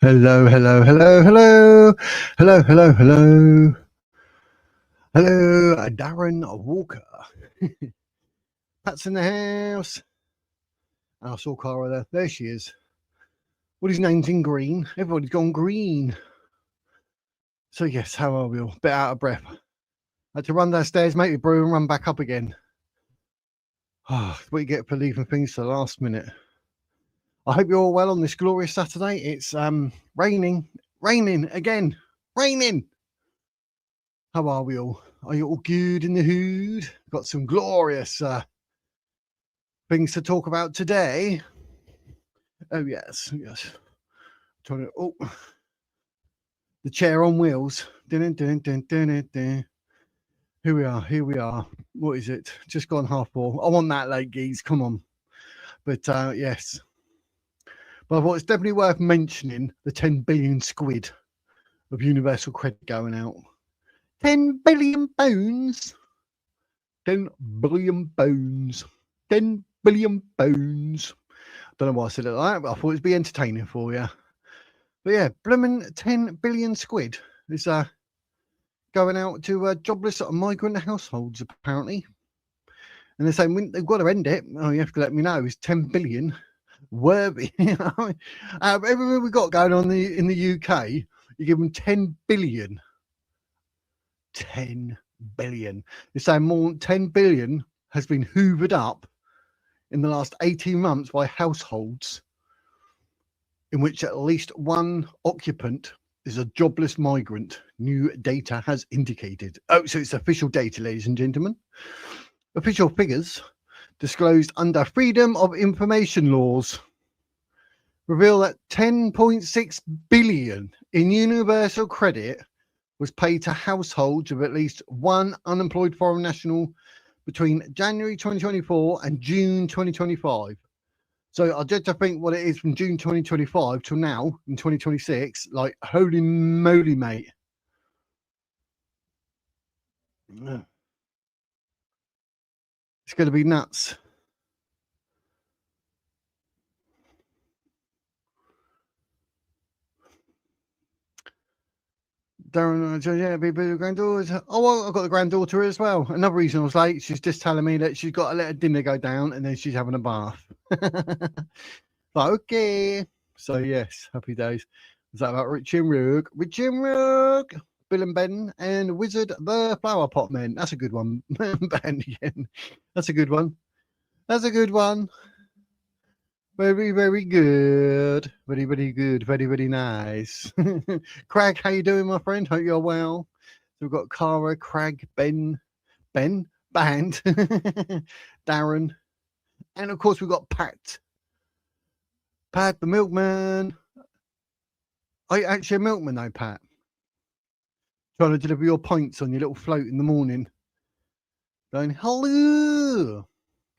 Hello, hello, hello, hello, hello, hello, hello, hello, Darren Walker. Pat's in the house. I saw Cara there. There she is. What his name's in green. Everybody's gone green. So yes, how are we all? Bit out of breath. Had to run downstairs, make me brew, and run back up again. What you get for leaving things to the last minute. I hope you're all well on this glorious Saturday. It's raining again, raining. How are we all? Are you all good in the hood? Got some glorious things to talk about today. Oh yes. Trying to the chair on wheels. Dun, dun, dun, dun, dun. Here we are. What is it? Just gone 4:30. I want that late, geez. Come on. But yes. But I thought it's definitely worth mentioning the 10 billion squid of universal credit going out. 10 billion pounds. 10 billion pounds. 10 billion pounds. Don't know why I said it like that, but I thought it'd be entertaining for you. But yeah, blooming 10 billion squid is going out to jobless migrant households, apparently. And they're saying they've got to end it. Oh, you have to let me know. It's 10 billion worthy. Everything we've got going on in the UK, you give them 10 billion. 10 billion. They're saying more than 10 billion has been hoovered up in the last 18 months by households in which at least one occupant is a jobless migrant, new data has indicated. Oh, so it's official data, ladies and gentlemen. Official figures disclosed under Freedom of Information laws reveal that 10.6 billion in universal credit was paid to households of at least one unemployed foreign national between January 2024 and June 2025. So I just think what it is from June 2025 till now in 2026, like holy moly, mate. It's going to be nuts. Darren, yeah, people, granddaughters. Oh, well, I've got the granddaughter as well. Another reason I was late, she's just telling me that she's got to let her dinner go down and then she's having a bath. Like, okay. So, yes, happy days. Is that about Richie and Rook? Richie and Rook, Bill and Ben, and Wizard the Flower Pot Men. That's a good one. Ben again. That's a good one. That's a good one. Very, very good. Very, very good. Very, very nice. Craig, how you doing, my friend? Hope you're well. So we've got Cara, Craig, Ben, Band, Darren, and of course we've got Pat. Pat, the milkman. Are you actually a milkman though, Pat? Trying to deliver your pints on your little float in the morning. Going, hello.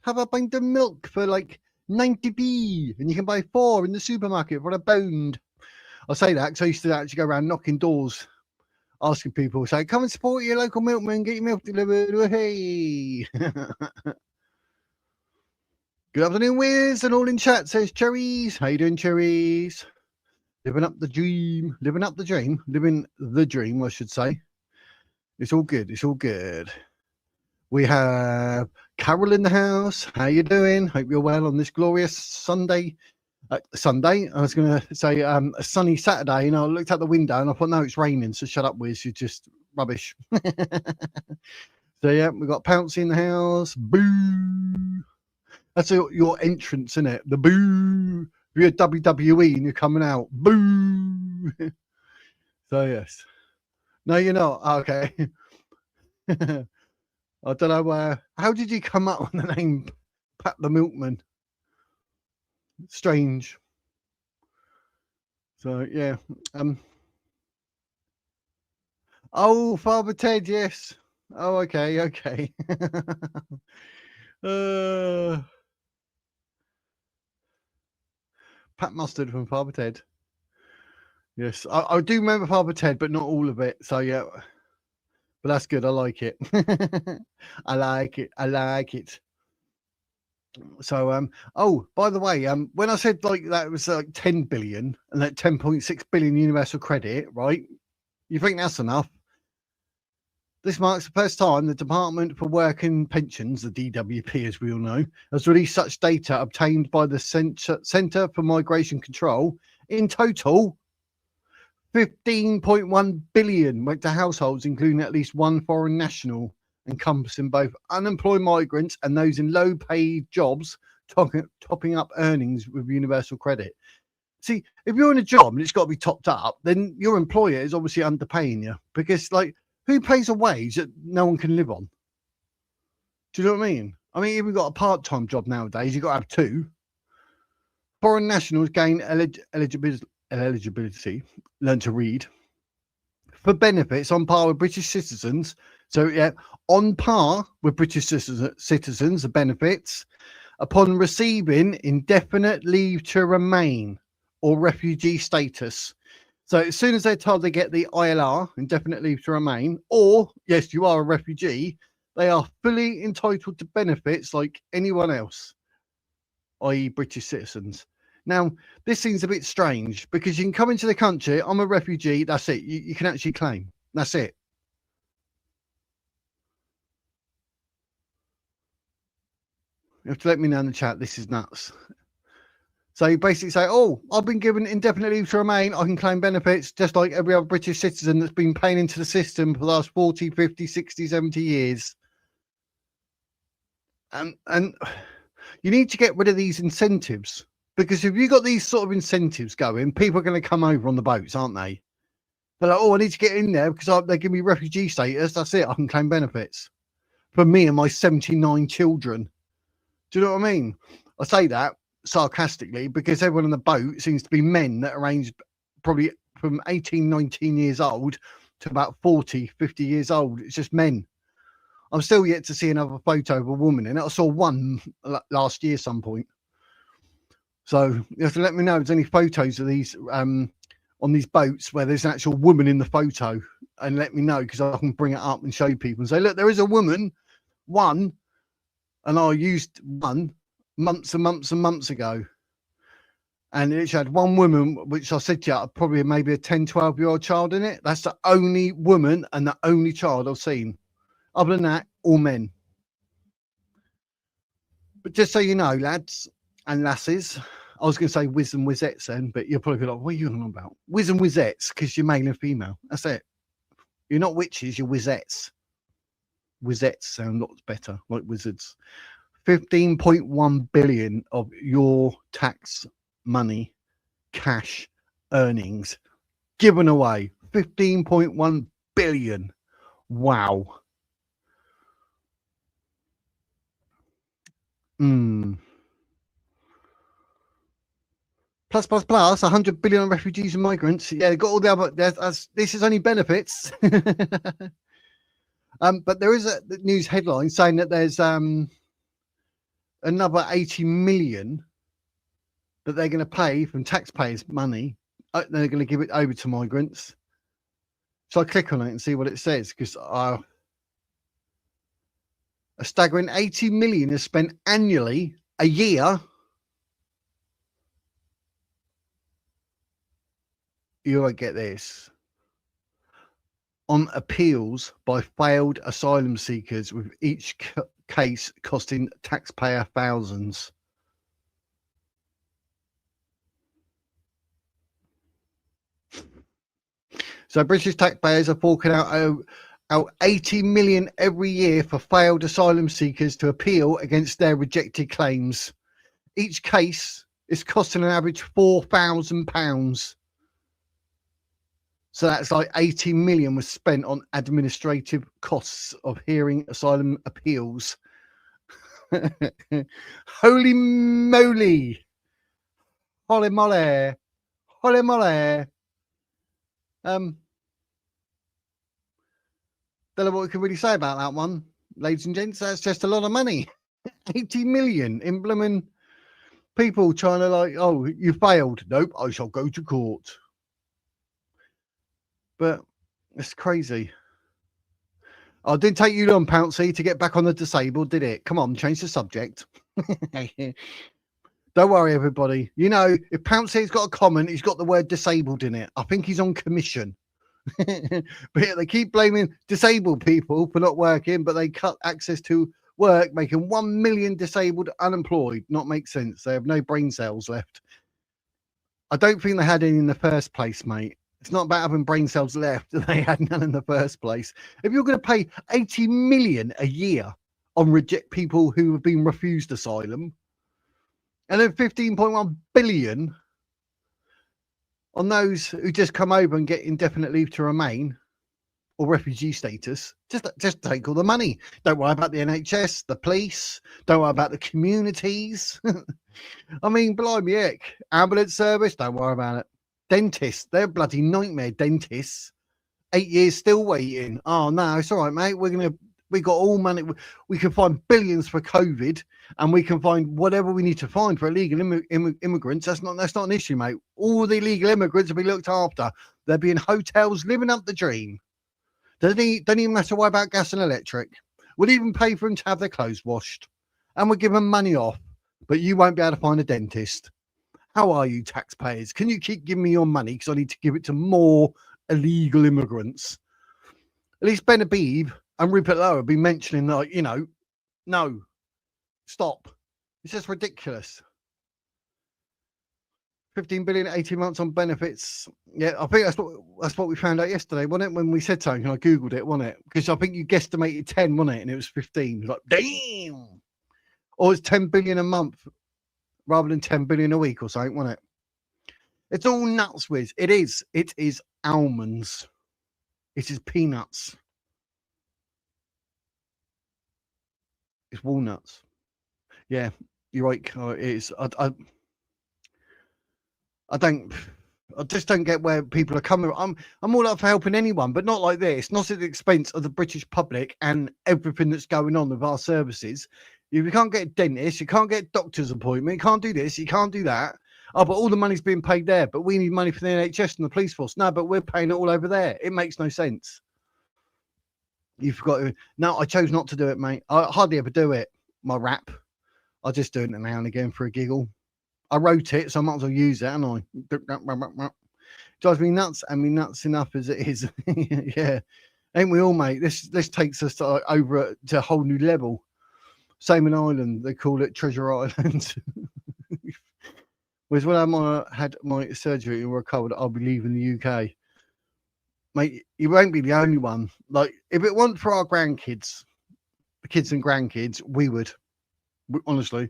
Have a pint of milk for like 90p, and you can buy 4 in the supermarket for £1. I'll say that because I used to actually go around knocking doors, asking people, say, come and support your local milkman, get your milk delivered. Hey. Good afternoon, Wiz, and all in chat says Cherries. How you doing, Cherries? Living up the dream. Living up the dream. Living the dream, I should say. It's all good. It's all good. We have Carol in the house. How you doing? Hope you're well on this glorious Sunday. Sunday. I was going to say a sunny Saturday, and I looked out the window and I thought, no, it's raining. So shut up, Wiz. You're just rubbish. So yeah, we got Pouncy in the house. Boo. That's your entrance, isn't it? The boo. If you're WWE and you're coming out, boo. So yes. No, you're not. Okay. I don't know. How did you come up with the name Pat the Milkman? Strange. So yeah. Oh, Father Ted. Yes. Oh, okay. Okay. Pat Mustard from Father Ted. Yes, I do remember Father Ted, but not all of it. So yeah. But that's good. I like it. I like it. I like it. So, oh, by the way, when I said like that was like 10 billion and that 10.6 billion universal credit, right? You think that's enough? This marks the first time the Department for Work and Pensions, the DWP, as we all know, has released such data obtained by the Centre for Migration Control. In total, 15.1 billion went to households, including at least one foreign national, encompassing both unemployed migrants and those in low-paid jobs, topping up earnings with universal credit. See, if you're in a job and it's got to be topped up, then your employer is obviously underpaying you, because, like, who pays a wage that no one can live on? Do you know what I mean? I mean, if you've got a part-time job nowadays, you've got to have two. Foreign nationals gain eligibility, learn to read, for benefits on par with British citizens. So, yeah, on par with British citizens, the benefits, upon receiving indefinite leave to remain or refugee status. So as soon as they're told they get the ILR, indefinite leave to remain, or, yes, you are a refugee, they are fully entitled to benefits like anyone else, i.e. British citizens. Now, this seems a bit strange because you can come into the country, I'm a refugee, that's it. You can actually claim. That's it. You have to let me know in the chat. This is nuts. So you basically say, oh, I've been given indefinite leave to remain. I can claim benefits just like every other British citizen that's been paying into the system for the last 40, 50, 60, 70 years. And you need to get rid of these incentives, because if you've got these sort of incentives going, people are going to come over on the boats, aren't they? They're like, oh, I need to get in there because they give me refugee status. That's it. I can claim benefits for me and my 79 children. Do you know what I mean? I say that sarcastically because everyone on the boat seems to be men that are ranged probably from 18, 19 years old to about 40, 50 years old. It's just men. I'm still yet to see another photo of a woman in it. I saw one last year some point. So you have to let me know if there's any photos of these on these boats where there's an actual woman in the photo, and let me know, because I can bring it up and show people and say, look, there is a woman, one, and I used one months and months and months ago. And it had one woman, which I said to you, probably maybe a 10, 12-year-old child in it. That's the only woman and the only child I've seen. Other than that, all men. But just so you know, lads and lasses, I was going to say whiz and whizettes then, but you're probably like, what are you on about? Whiz and whizettes, because you're male and female. That's it. You're not witches, you're whizettes. Whizettes sound lots better, like wizards. 15.1 billion of your tax money, cash earnings given away. 15.1 billion. Wow. Plus 100 billion on refugees and migrants. Yeah, they've got all the other. This is only benefits. But there is a news headline saying that there's another 80 million that they're going to pay from taxpayers' money. They're going to give it over to migrants. So I click on it and see what it says, because a staggering 80 million is spent annually a year. You won't get this. On appeals by failed asylum seekers, with each case costing taxpayer thousands. So British taxpayers are forking out 80 million every year for failed asylum seekers to appeal against their rejected claims. Each case is costing an average £4,000. So that's like 80 million was spent on administrative costs of hearing asylum appeals. Holy moly. Holy moly. Holy moly. Don't know what we can really say about that one, ladies and gents. That's just a lot of money. 80 million in blooming people trying to, like, oh, you failed. Nope, I shall go to court. But it's crazy. Oh, it didn't take you long, Pouncy, to get back on the disabled, did it? Come on, change the subject. Don't worry, everybody. You know, if Pouncey's got a comment, he's got the word disabled in it. I think he's on commission. But yeah, they keep blaming disabled people for not working, but they cut access to work, making 1 million disabled unemployed. Not make sense. They have no brain cells left. I don't think they had any in the first place, mate. It's not about having brain cells left. They had none in the first place. If you're going to pay 80 million a year on reject people who have been refused asylum, and then 15.1 billion on those who just come over and get indefinite leave to remain or refugee status, just take all the money. Don't worry about the NHS, the police. Don't worry about the communities. I mean, blimey heck. Ambulance service, don't worry about it. Dentists, they're bloody nightmare dentists. 8 years still waiting. Oh, no, it's all right, mate. We got all money. We can find billions for COVID, and we can find whatever we need to find for illegal immigrants. That's not an issue, mate. All the illegal immigrants will be looked after. They'll be in hotels, living up the dream. Don't even have to worry about gas and electric. We'll even pay for them to have their clothes washed, and we'll give them money off. But you won't be able to find a dentist. How are you, taxpayers? Can you keep giving me your money because I need to give it to more illegal immigrants? At least Ben Habib and Rupert Lowe have been mentioning that, you know, no, stop. It's just ridiculous. 15 billion, 18 months on benefits. Yeah, I think that's what we found out yesterday, wasn't it? When we said something, I Googled it, wasn't it? Because I think you guesstimated 10, wasn't it? And it was 15. Like, damn. Or it's 10 billion a month rather than 10 billion a week or something, wasn't it? It's all nuts, Wiz. It is. It is almonds. It is peanuts. It's walnuts. Yeah, you're right. It is. I just don't get where people are coming. I'm all up for helping anyone, but not like this. Not at the expense of the British public and everything that's going on with our services. You can't get a dentist, you can't get a doctor's appointment, you can't do this, you can't do that. Oh, but all the money's being paid there, but we need money for the NHS and the police force. No, but we're paying it all over there. It makes no sense. You forgot to. No, I chose not to do it, mate. I hardly ever do it. My rap. I just do it now and again for a giggle. I wrote it, so I might as well use it, haven't I? Drives me nuts, and me nuts enough as it is. Yeah. Ain't we all, mate? This takes us to, over to a whole new level. Same in Ireland, they call it Treasure Island. Whereas when I had my surgery and recovered, I'll be leaving the UK. Mate, you won't be the only one. Like, if it weren't for our grandkids, the kids and grandkids, we would. Honestly.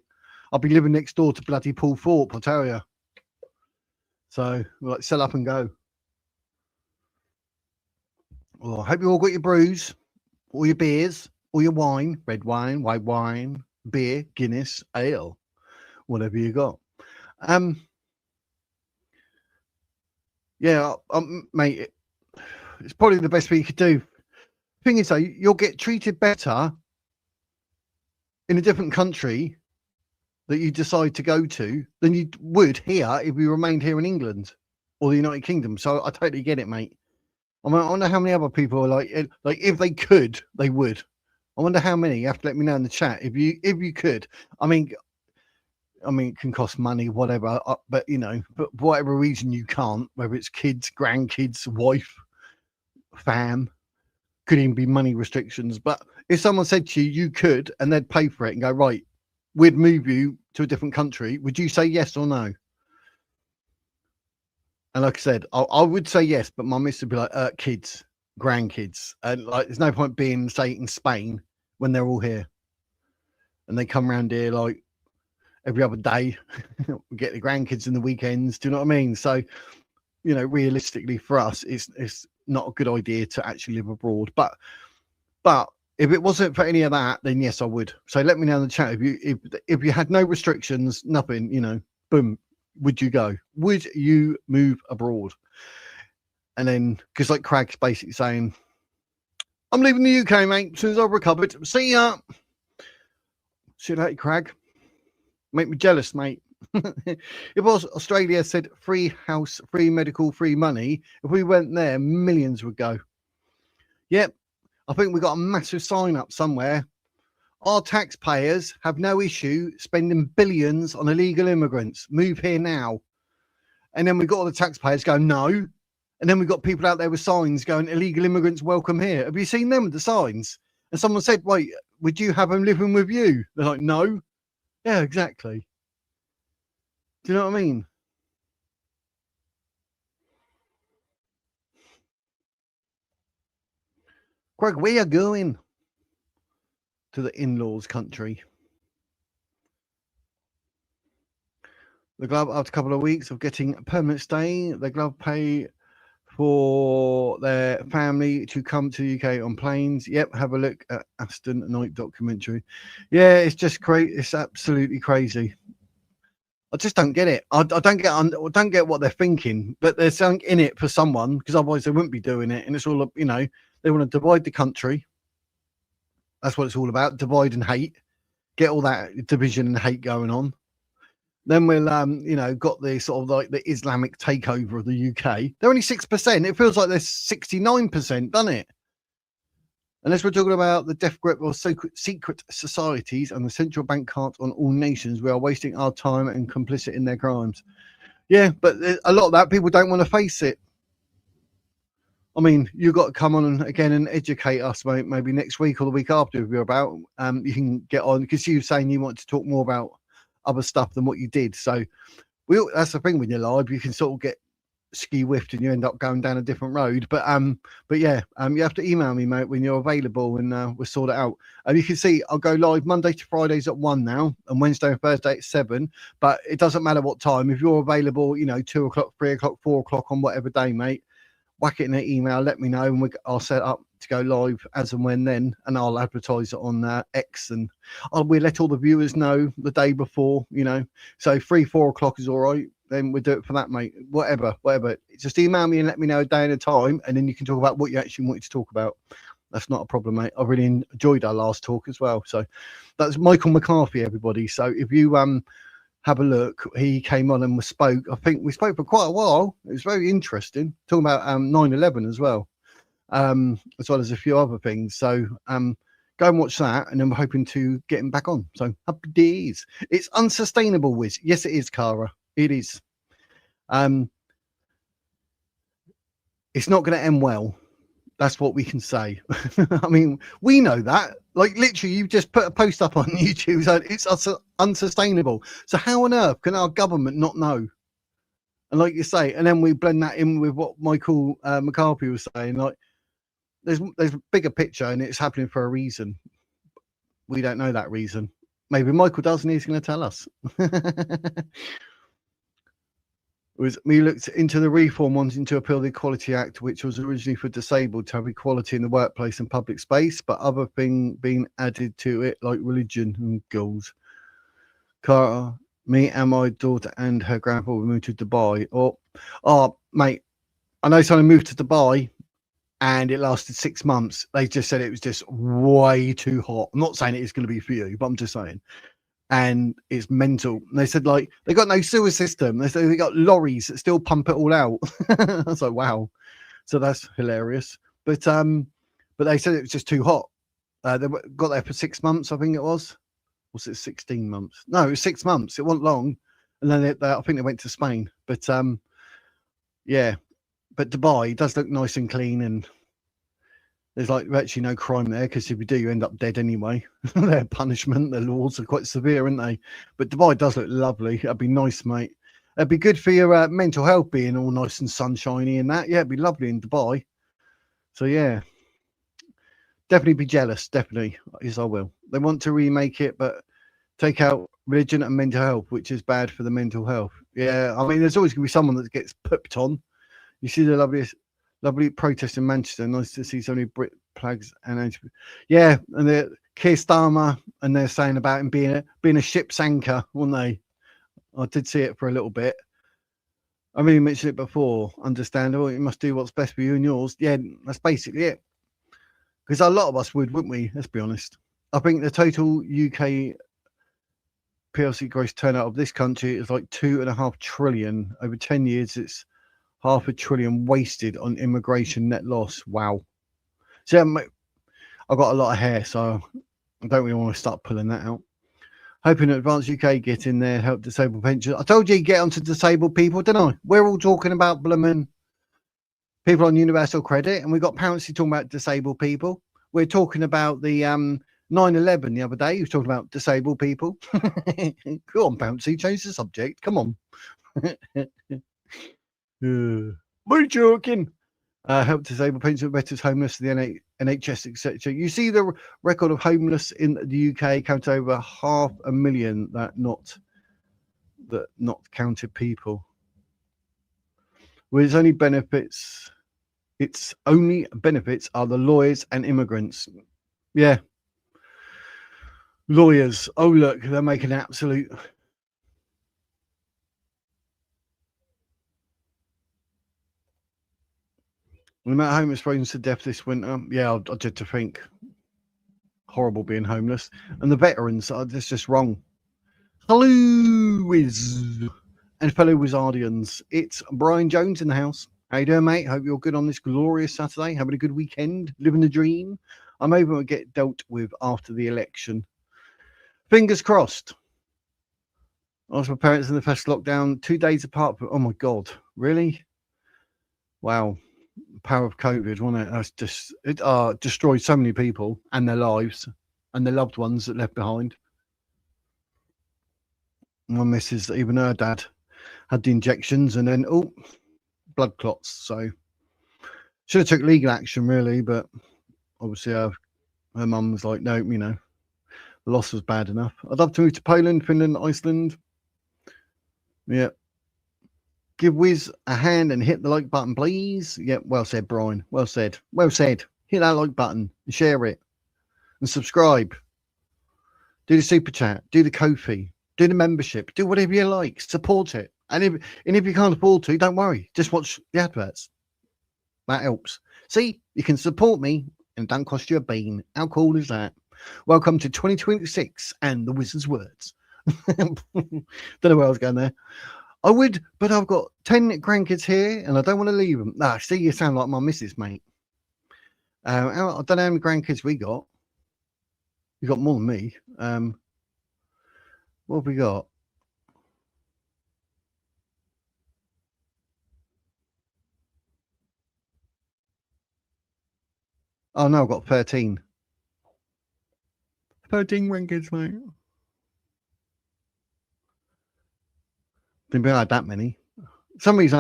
I'll be living next door to bloody Paul Thorpe, I tell you. So, like, sell up and go. Well, I hope you all got your brews, all your beers, all your wine, red wine, white wine, beer, Guinness, ale, whatever you got. Yeah, mate, it's probably the best thing you could do. Thing is, though, you'll get treated better in a different country that you decide to go to than you would here if you remained here in England or the United Kingdom. So I totally get it, mate. I mean, I wonder how many other people are like if they could, they would. I wonder how many. You have to let me know in the chat if you could. I mean, it can cost money, whatever. But you know, for whatever reason you can't, whether it's kids, grandkids, wife, fam, could even be money restrictions. But if someone said to you, you could, and they'd pay for it and go, right, we'd move you to a different country, would you say yes or no? And like I said, I would say yes, but my miss would be like, kids, grandkids. And like, there's no point being, say, in Spain when they're all here. And they come around here like every other day. We get the grandkids in the weekends. Do you know what I mean? So, you know, realistically for us, it's not a good idea to actually live abroad. But if it wasn't for any of that, then yes, I would. So let me know in the chat if you had no restrictions, nothing, you know, boom, would you go? Would you move abroad? And then, because like Craig's basically saying, I'm leaving the UK, mate, as soon as I've recovered. See ya. See you later, Craig. Make me jealous, mate. If Australia said free house, free medical, free money, if we went there, millions would go. Yep. I think we got a massive sign up somewhere Our taxpayers have no issue spending billions on illegal immigrants. Move here now. And then we've got all the taxpayers going, no. And then we've got people out there with signs going, illegal immigrants welcome here. Have you seen them with the signs? And someone said, wait, would you have them living with you? They're like, no. Yeah, exactly. Do you know what I mean? Greg, we are going to the in-laws country. The Glove, after a couple of weeks of getting a permanent stay, the Glove pay for their family to come to the UK on planes. Yep, have a look at Aston Night documentary. Yeah, it's just crazy. It's absolutely crazy. I just don't get it. I don't get what they're thinking, but there's something in it for someone, because otherwise they wouldn't be doing it. And it's all, you know, they want to divide the country. That's what it's all about. Divide and hate. Get all that division and hate going on. Then we'll, you know, got the sort of like the Islamic takeover of the UK. They're only 6%. It feels like they're 69%, doesn't it? Unless we're talking about the death grip of secret societies and the central bank cards on all nations, we are wasting our time and complicit in their crimes. Yeah, but a lot of that people don't want to face it. I mean, you've got to come on again and educate us, mate, maybe next week or the week after if you're about. You can get on, because you were saying you want to talk more about other stuff than what you did. So that's the thing when you're live, you can sort of get ski whiffed and you end up going down a different road. But yeah, you have to email me, mate, when you're available, and we'll sort it out. You can see I'll go live Monday to Fridays at 1 now, and Wednesday and Thursday at 7. But it doesn't matter what time. If you're available, you know, 2 o'clock, 3 o'clock, 4 o'clock on whatever day, mate, whack it in an email, let me know, and I'll set up to go live as and when then, and I'll advertise it on X, and we'll let all the viewers know the day before, you know. So 3, 4 o'clock is all right. Then we'll do it for that, mate. Whatever. Just email me and let me know a day and a time, and then you can talk about what you actually wanted to talk about. That's not a problem, mate. I really enjoyed our last talk as well. So that's Michael McCarthy, everybody. So if you have a look, he came on and spoke. I think we spoke for quite a while. It was very interesting, talking about 9/11 as well as a few other things. So go and watch that, and then we're hoping to get him back on. So happy days. It's unsustainable, Wiz. Yes, it is, Cara. It is. It's not going to end well. That's what we can say. I mean, we know that. Like, literally, you just put a post up on YouTube saying it's unsustainable. So how on earth can our government not know? And like you say, and then we blend that in with what Michael McCarthy was saying. Like, there's a bigger picture, and it's happening for a reason. We don't know that reason. Maybe Michael does, and he's going to tell us. We looked into the reform wanting to appeal the Equality Act, which was originally for disabled to have equality in the workplace and public space, but other things being added to it, like religion and goals. Carter, me and my daughter and her grandfather moved to Dubai. Oh, mate, I know someone moved to Dubai and it lasted 6 months. They just said it was just way too hot. I'm not saying it is going to be for you, but I'm just saying. And it's mental. And they said, like, they got no sewer system. They said they got lorries that still pump it all out. I was like, wow. So that's hilarious. But they said it was just too hot. They got there for 6 months, I think it was. Was it 16 months? No, it was 6 months. It wasn't long. And then I think they went to Spain. But yeah. But Dubai does look nice and clean, and there's like virtually no crime there, because if you do, you end up dead anyway. Their punishment, their laws are quite severe, aren't they? But Dubai does look lovely. That'd be nice, mate. It'd be good for your mental health, being all nice and sunshiny and that. Yeah, it'd be lovely in Dubai. So yeah, definitely be jealous. Definitely, yes, I will. They want to remake it, but take out religion and mental health, which is bad for the mental health. Yeah, I mean, there's always going to be someone that gets pooped on. You see the lovely protest in Manchester. Nice to see so many Brit flags and yeah, and the Keir Starmer, and they're saying about him being a ship's anchor, weren't they? I did see it for a little bit. I mean, you mentioned it before. Understandable. You must do what's best for you and yours. Yeah, that's basically it. Because a lot of us would, wouldn't we? Let's be honest. I think the total UK PLC gross turnout of this country is like 2.5 trillion. Over 10 years, it's 500 billion wasted on immigration net loss. Wow. So I've got a lot of hair, so I don't really want to start pulling that out. Hoping Advance UK get in there, help disabled pensioners. I told you get onto disabled people, didn't I? We're all talking about blooming people on universal credit, and we got Pouncey talking about disabled people. We're talking about the 9/11 the other day. He was talking about disabled people. Go on, Pouncey, change the subject. Come on. We're joking. Help disabled pension veterans, homeless, the NHS, etc. You see the record of homeless in the UK count over 500,000 that not counted people. With its only benefits are the lawyers and immigrants. Yeah. Lawyers. Oh, look, they're making absolute. The amount of homeless frozen to death this winter. Yeah, I did to think. Horrible being homeless. And the veterans, that's just wrong. Hello, Wiz. And fellow Wizardians. It's Brian Jones in the house. How you doing, mate? Hope you're good on this glorious Saturday. Having a good weekend. Living the dream. I'm able to get dealt with after the election. Fingers crossed. I was with my parents in the first lockdown, 2 days apart. Oh, my God. Really? Wow. Power of COVID, wasn't it? That's just, it destroyed so many people and their lives and their loved ones that left behind. My missus, even her dad, had the injections and then, blood clots. So should have took legal action, really, but obviously her mum was like, no, the loss was bad enough. I'd love to move to Poland, Finland, Iceland. Yeah. Give Wiz a hand and hit the like button, please. Yeah, well said, Brian. Well said. Well said. Hit that like button and share it and subscribe. Do the super chat. Do the Ko-fi. Do the membership. Do whatever you like. Support it. And if you can't afford to, don't worry. Just watch the adverts. That helps. See, you can support me and it don't cost you a bean. How cool is that? Welcome to 2026 and the Wizard's Words. Don't know where I was going there. I would, but I've got 10 grandkids here and I don't want to leave them. See, you sound like my missus, mate. I don't know how many grandkids we got. You got more than me. What have we got? Oh, no, I've got 13. 13 grandkids, mate. Didn't realize that many. For some reason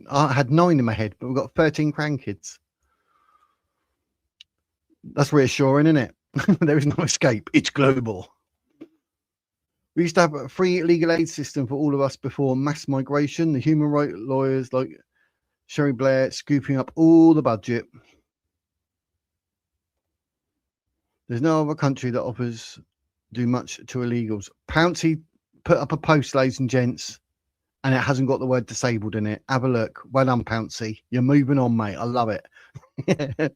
I had 9 in my head, but we've got 13 grandkids. That's reassuring, isn't it? There is no escape. It's global. We used to have a free legal aid system for all of us before mass migration. The human rights lawyers like Sherry Blair scooping up all the budget. There's no other country that offers do much to illegals. Pouncey put up a post, ladies and gents, and it hasn't got the word disabled in it. Have a look. Well done, Pouncey. You're moving on, mate. I love it.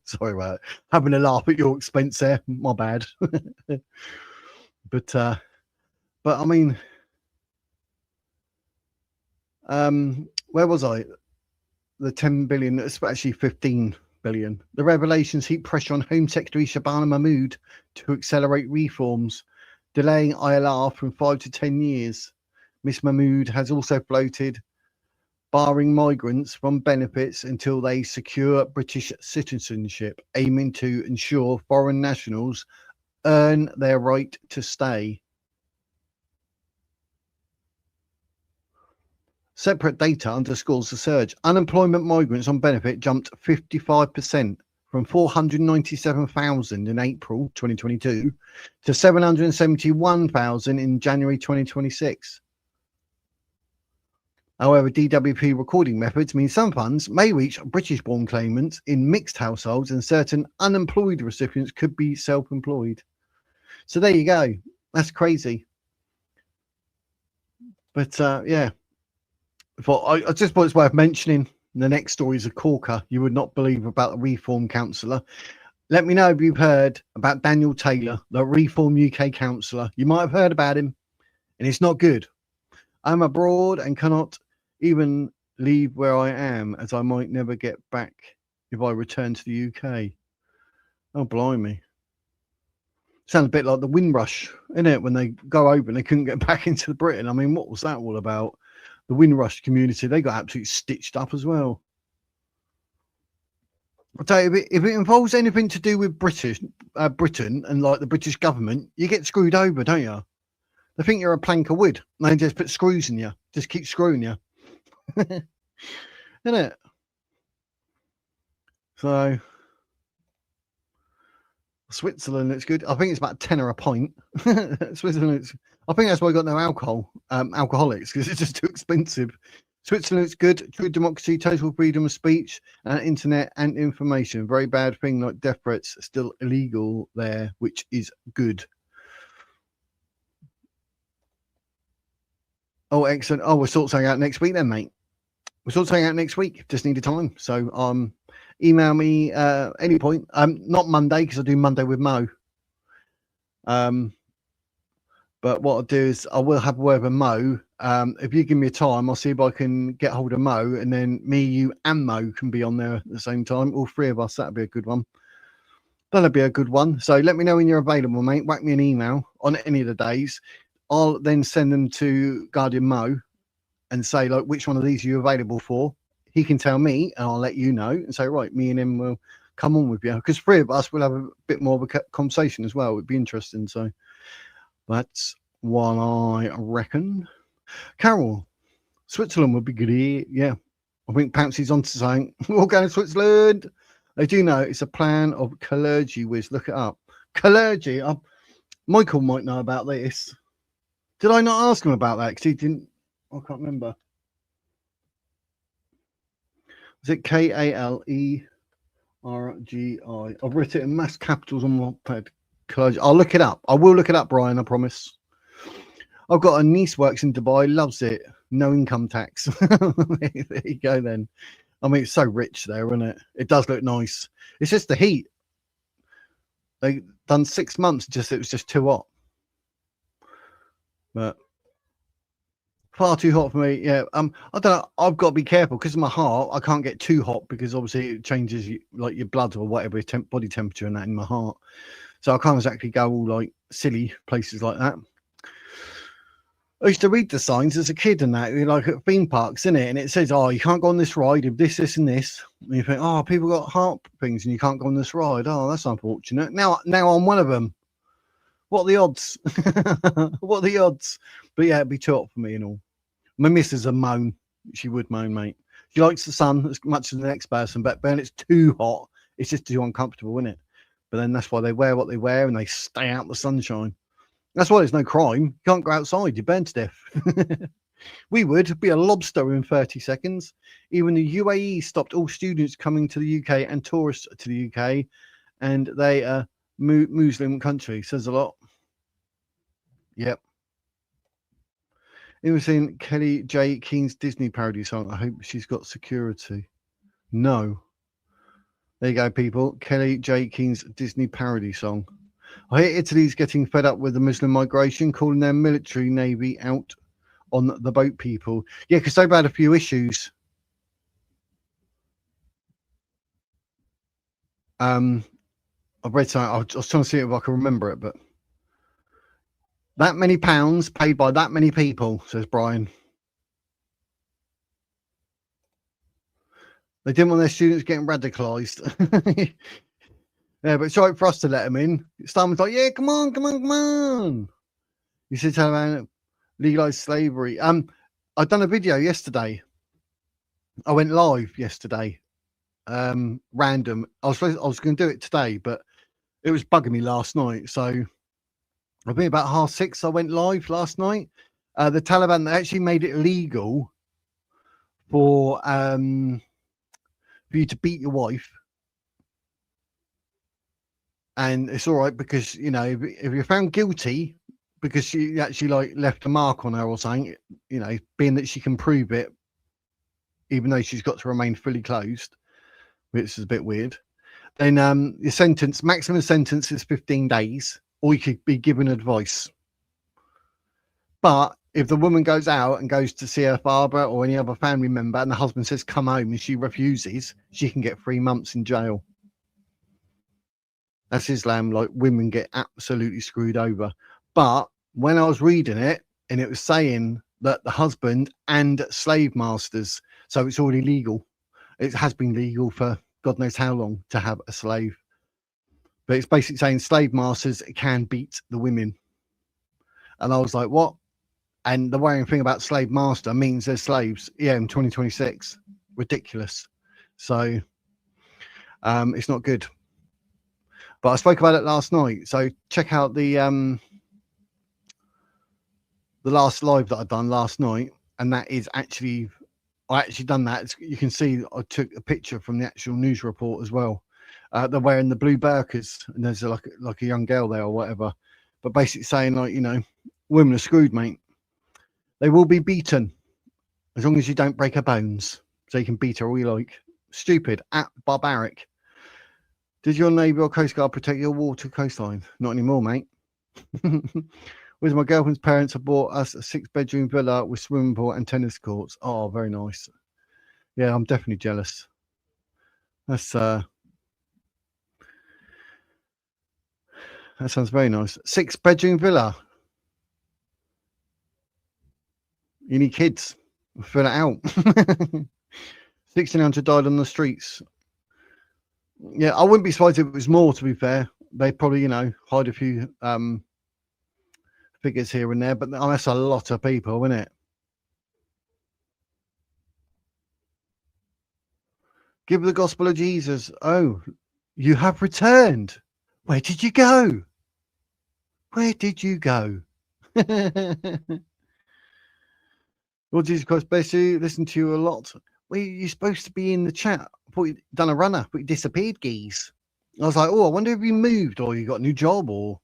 Sorry about it. Having a laugh at your expense there. My bad. But I mean, where was I? The 10 billion, it's actually 15 billion. The revelations heap pressure on Home Secretary Shabana Mahmood to accelerate reforms, delaying ILR from 5 to 10 years. Miss Mahmood has also floated barring migrants from benefits until they secure British citizenship, aiming to ensure foreign nationals earn their right to stay. Separate data underscores the surge. Unemployment migrants on benefit jumped 55% from 497,000 in April 2022 to 771,000 in January 2026. However, DWP recording methods mean some funds may reach British-born claimants in mixed households and certain unemployed recipients could be self-employed. So there you go. That's crazy. But yeah, I just thought it's worth mentioning. The next story is a corker you would not believe about a Reform councillor. Let me know if you've heard about Daniel Taylor, the Reform UK councillor. You might have heard about him, and it's not good. I'm abroad and cannot even leave where I am, as I might never get back if I return to the UK. Oh, blimey. Sounds a bit like the Windrush, isn't it? When they go over and they couldn't get back into Britain. I mean, what was that all about? The Windrush community, they got absolutely stitched up as well. I'll tell you, if it involves anything to do with Britain and like the British government, you get screwed over, don't you? They think you're a plank of wood. And they just put screws in you, just keep screwing you. Isn't it? So Switzerland, it's good. I think it's about 10 a pint. Switzerland, I think that's why I got no alcohol, alcoholics, because it's just too expensive. Switzerland's good. True democracy, total freedom of speech, internet and information. Very bad thing like death threats still illegal there, which is good. Oh, excellent. Oh, we'll sort something out next week then, mate. We'll sort something out next week. Just needed time. So email me any point. Not Monday, because I do Monday with Mo. But what I'll do is I will have a word with Mo. If you give me a time, I'll see if I can get hold of Mo, and then me, you, and Mo can be on there at the same time. All three of us. That'd be a good one. That'll be a good one. So let me know when you're available, mate. Whack me an email on any of the days. I'll then send them to Guardian Mo and say, like, which one of these are you available for? He can tell me, and I'll let you know, and say, right, me and him will come on with you. Because three of us will have a bit more of a conversation as well. It'd be interesting. So that's what I reckon. Carol, Switzerland would be good here. Yeah, I think Pouncy's onto something. We're all going to Switzerland. I do know it's a plan of clergy, Wiz. Look it up. Clergy. Michael might know about this. Did I not ask him about that? Because he didn't. I can't remember. Is it KALERGI? I've written it in mass capitals on my pad. Clergy. I'll look it up. I will look it up, Brian. I promise. I've got a niece works in Dubai. Loves it. No income tax. There you go then. I mean, it's so rich there, isn't it? It does look nice. It's just the heat. They done 6 months. It was just too hot. But far too hot for me. Yeah. I don't know. I've got to be careful because of my heart. I can't get too hot because obviously it changes like your blood or whatever body temperature and that in my heart. So I can't exactly go all like silly places like that. I used to read the signs as a kid and that, like at theme parks, innit? And it says, oh, you can't go on this ride if this, this, and this. And you think, oh, people got heart things and you can't go on this ride. Oh, that's unfortunate. Now I'm one of them. What are the odds? What are the odds? But yeah, it'd be too hot for me and all. My missus would moan. She would moan, mate. She likes the sun as much as the next person, but when it's too hot, it's just too uncomfortable, isn't it? But then that's why they wear what they wear and they stay out in the sunshine. That's why there's no crime. You can't go outside. You're burnt to death. We would be a lobster in 30 seconds. Even the UAE stopped all students coming to the UK and tourists to the UK. And they are Muslim country. Says a lot. Yep. It was in Kelly J. Keen's Disney parody song. I hope she's got security. No. There you go, people. Kelly J. Keen's Disney parody song. I hear Italy's getting fed up with the Muslim migration, calling their military navy out on the boat people. Yeah, because they've had a few issues. I've read something. I was trying to see if I can remember it, but that many pounds paid by that many people, says Brian. They didn't want their students getting radicalised. Yeah, but it's all right for us to let them in. Starman's like, yeah, come on, come on, come on. You should tell them legalize slavery. I'd done a video yesterday. I went live yesterday. Random. I was going to do it today, but it was bugging me last night. So I'll be about 6:30. I went live last night. The Taliban, they actually made it illegal for you to beat your wife. And it's all right because, you know, if you're found guilty because she actually like left a mark on her or something, you know, being that she can prove it, even though she's got to remain fully closed, which is a bit weird, then your sentence, maximum sentence is 15 days, or you could be given advice. But if the woman goes out and goes to see her father or any other family member and the husband says, come home, and she refuses, she can get 3 months in jail. That's Islam. Like, women get absolutely screwed over. But when I was reading it, and it was saying that the husband and slave masters, so it's already legal. It has been legal for God knows how long to have a slave. But it's basically saying slave masters can beat the women. And I was like, what? And the worrying thing about slave master means they're slaves. Yeah, in 2026. Ridiculous. So it's not good. But I spoke about it last night. So check out the last live that I've done last night. And that is actually, I actually done that. You can see I took a picture from the actual news report as well. They're wearing the blue burqas, and there's like a young girl there or whatever. But basically saying, like, you know, women are screwed, mate. They will be beaten as long as you don't break her bones. So you can beat her all you like. Stupid, barbaric. Did your neighbour or Coast Guard protect your water coastline? Not anymore, mate. With my girlfriend's parents, have bought us a 6-bedroom villa with swimming pool and tennis courts. Oh, very nice. Yeah, I'm definitely jealous. That's that sounds very nice. 6-bedroom villa. You need kids. Fill it out. 1,600 died on the streets. Yeah, I wouldn't be surprised if it was more, to be fair. They probably, you know, hide a few figures here and there, but that's a lot of people, isn't it? Give the gospel of Jesus. Oh, you have returned. Where did you go? Where did you go? Lord Jesus Christ bless you. Listen to you a lot. Well, you're supposed to be in the chat. I thought you'd done a runner, but you disappeared, geez. I was like, oh, I wonder if you moved or you got a new job or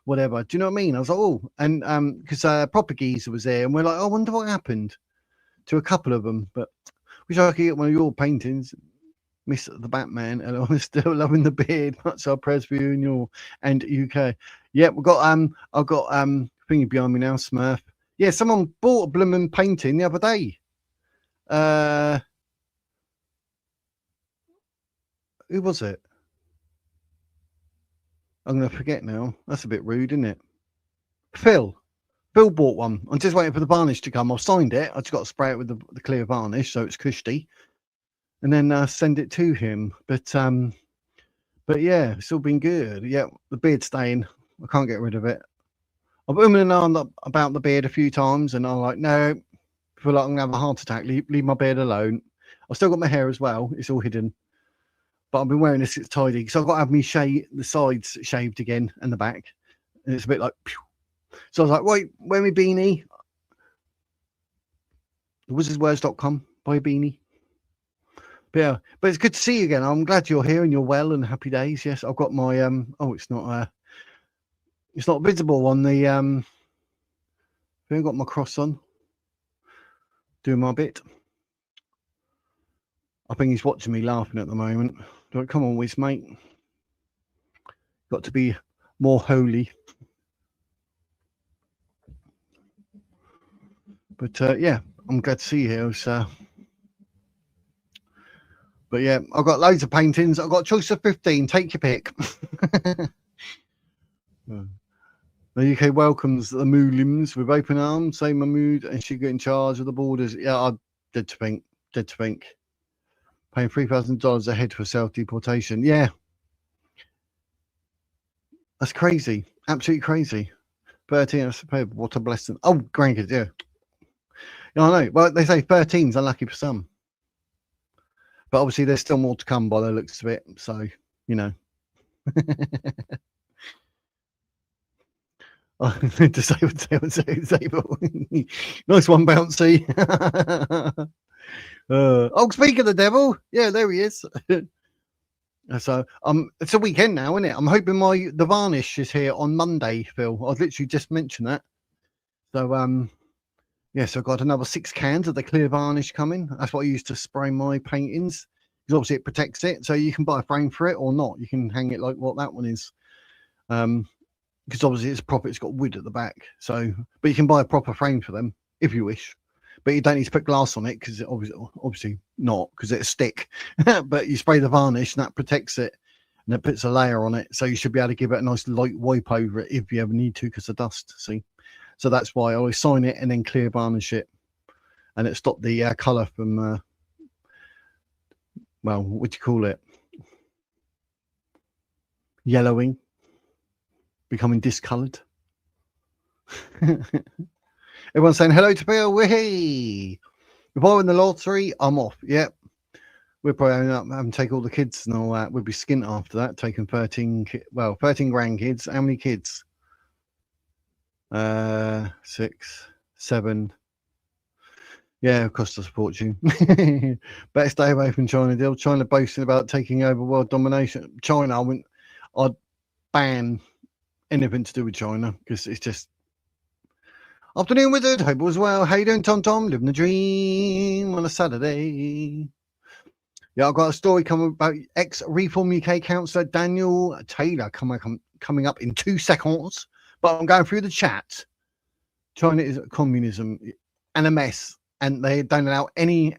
whatever. Do you know what I mean? I was like, oh, and because Proper Geezer was there, and we're like, oh, I wonder what happened to a couple of them. But wish I could get one of your paintings, Miss the Batman, and I'm still loving the beard. Much our prayers for you and UK. Yeah, we've got I've got thingy behind me now, Smurf. Yeah, someone bought a blooming painting the other day. Who was it? I'm going to forget now. That's a bit rude, isn't it? Phil bought one. I'm just waiting for the varnish to come. I've signed it. I just got to spray it with the clear varnish so it's cushy, and then send it to him. But yeah, it's all been good. Yeah, the beard's staying. I can't get rid of it. I've been and on about the beard a few times, and I'm like, no, I feel like I'm gonna have a heart attack. Leave my beard alone. I've still got my hair as well. It's all hidden. But I've been wearing this, it's tidy. So I've got to have me the sides shaved again and the back. And it's a bit like, pew. So I was like, right, wear me beanie. Wizardswords.com, buy a beanie. But yeah, but it's good to see you again. I'm glad you're here and you're well and happy days. Yes, I've got my, it's not visible on the, I've got my cross on. Doing my bit. I think he's watching me laughing at the moment. Like, come on, Wiz, mate. Got to be more holy. But yeah, I'm glad to see you here. So, but yeah, I've got loads of paintings. I've got a choice of 15. Take your pick. The UK welcomes the Muslims with open arms. Say Mahmood and she got in charge of the borders. Yeah, I did to think. Paying $3,000 a head for self-deportation. Yeah. That's crazy. Absolutely crazy. 13, what a blessing. Oh, grandkids, yeah. Yeah, I know. Well, they say 13's unlucky for some. But obviously there's still more to come by the looks of it. So, you know. Oh, disabled. Nice one, Bouncy. Oh, speak of the devil. Yeah, there he is. So it's a weekend now, isn't it? I'm hoping the varnish is here on Monday, Phil. I literally just mentioned that. So yeah, so I've got another 6 cans of the clear varnish coming. That's what I use to spray my paintings. Because obviously it protects it. So you can buy a frame for it or not. You can hang it like what that one is. Because obviously it's got wood at the back. So, but you can buy a proper frame for them if you wish. But you don't need to put glass on it because obviously not because it's stick. But you spray the varnish and that protects it. and it puts a layer on it, so you should be able to give it a nice light wipe over it if you ever need to, because of dust. See, so that's why I always sign it and then clear varnish it, and it stopped the colour from well, what do you call it, yellowing, becoming discoloured. Everyone's saying hello to Bill. Whee! If I win the lottery, I'm off. Yep. We're probably up having to take all the kids and all that. We'd be skint after that, taking 13 grandkids. How many kids? 6, 7. Yeah, it cost us a fortune. Better stay away from China, deal. China boasting about taking over world domination. China, I'd ban anything to do with China, because it's just. Afternoon, Wizard. Hope all is well. How you doing, Tom? Living the dream on a Saturday. Yeah, I've got a story coming about ex-Reform UK Councillor Daniel Taylor coming up in 2 seconds. But I'm going through the chat. China is communism and a mess, and they don't allow any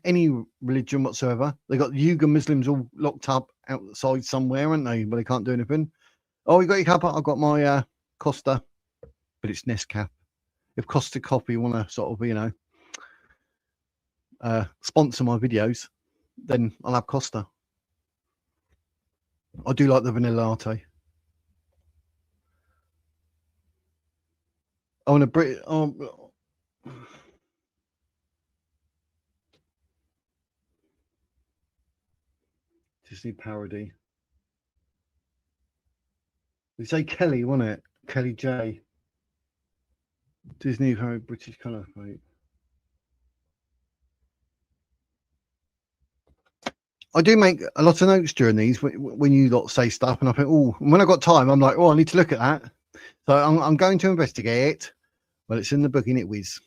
religion whatsoever. They got the Uyghur Muslims all locked up outside somewhere, aren't they? But they can't do anything. Oh, you got your cuppa? I've got my Costa, but it's Nescafe. If Costa Coffee want to sort of, sponsor my videos, then I'll have Costa. I do like the vanilla latte. I want a Disney parody. You say Kelly, wasn't it? Kelly J. Disney parody, British colour, right? I do make a lot of notes during these when you lot say stuff, and I think, oh, when I got time, I'm like, oh, I need to look at that. So I'm going to investigate. Well, it's in the book, innit, Wiz?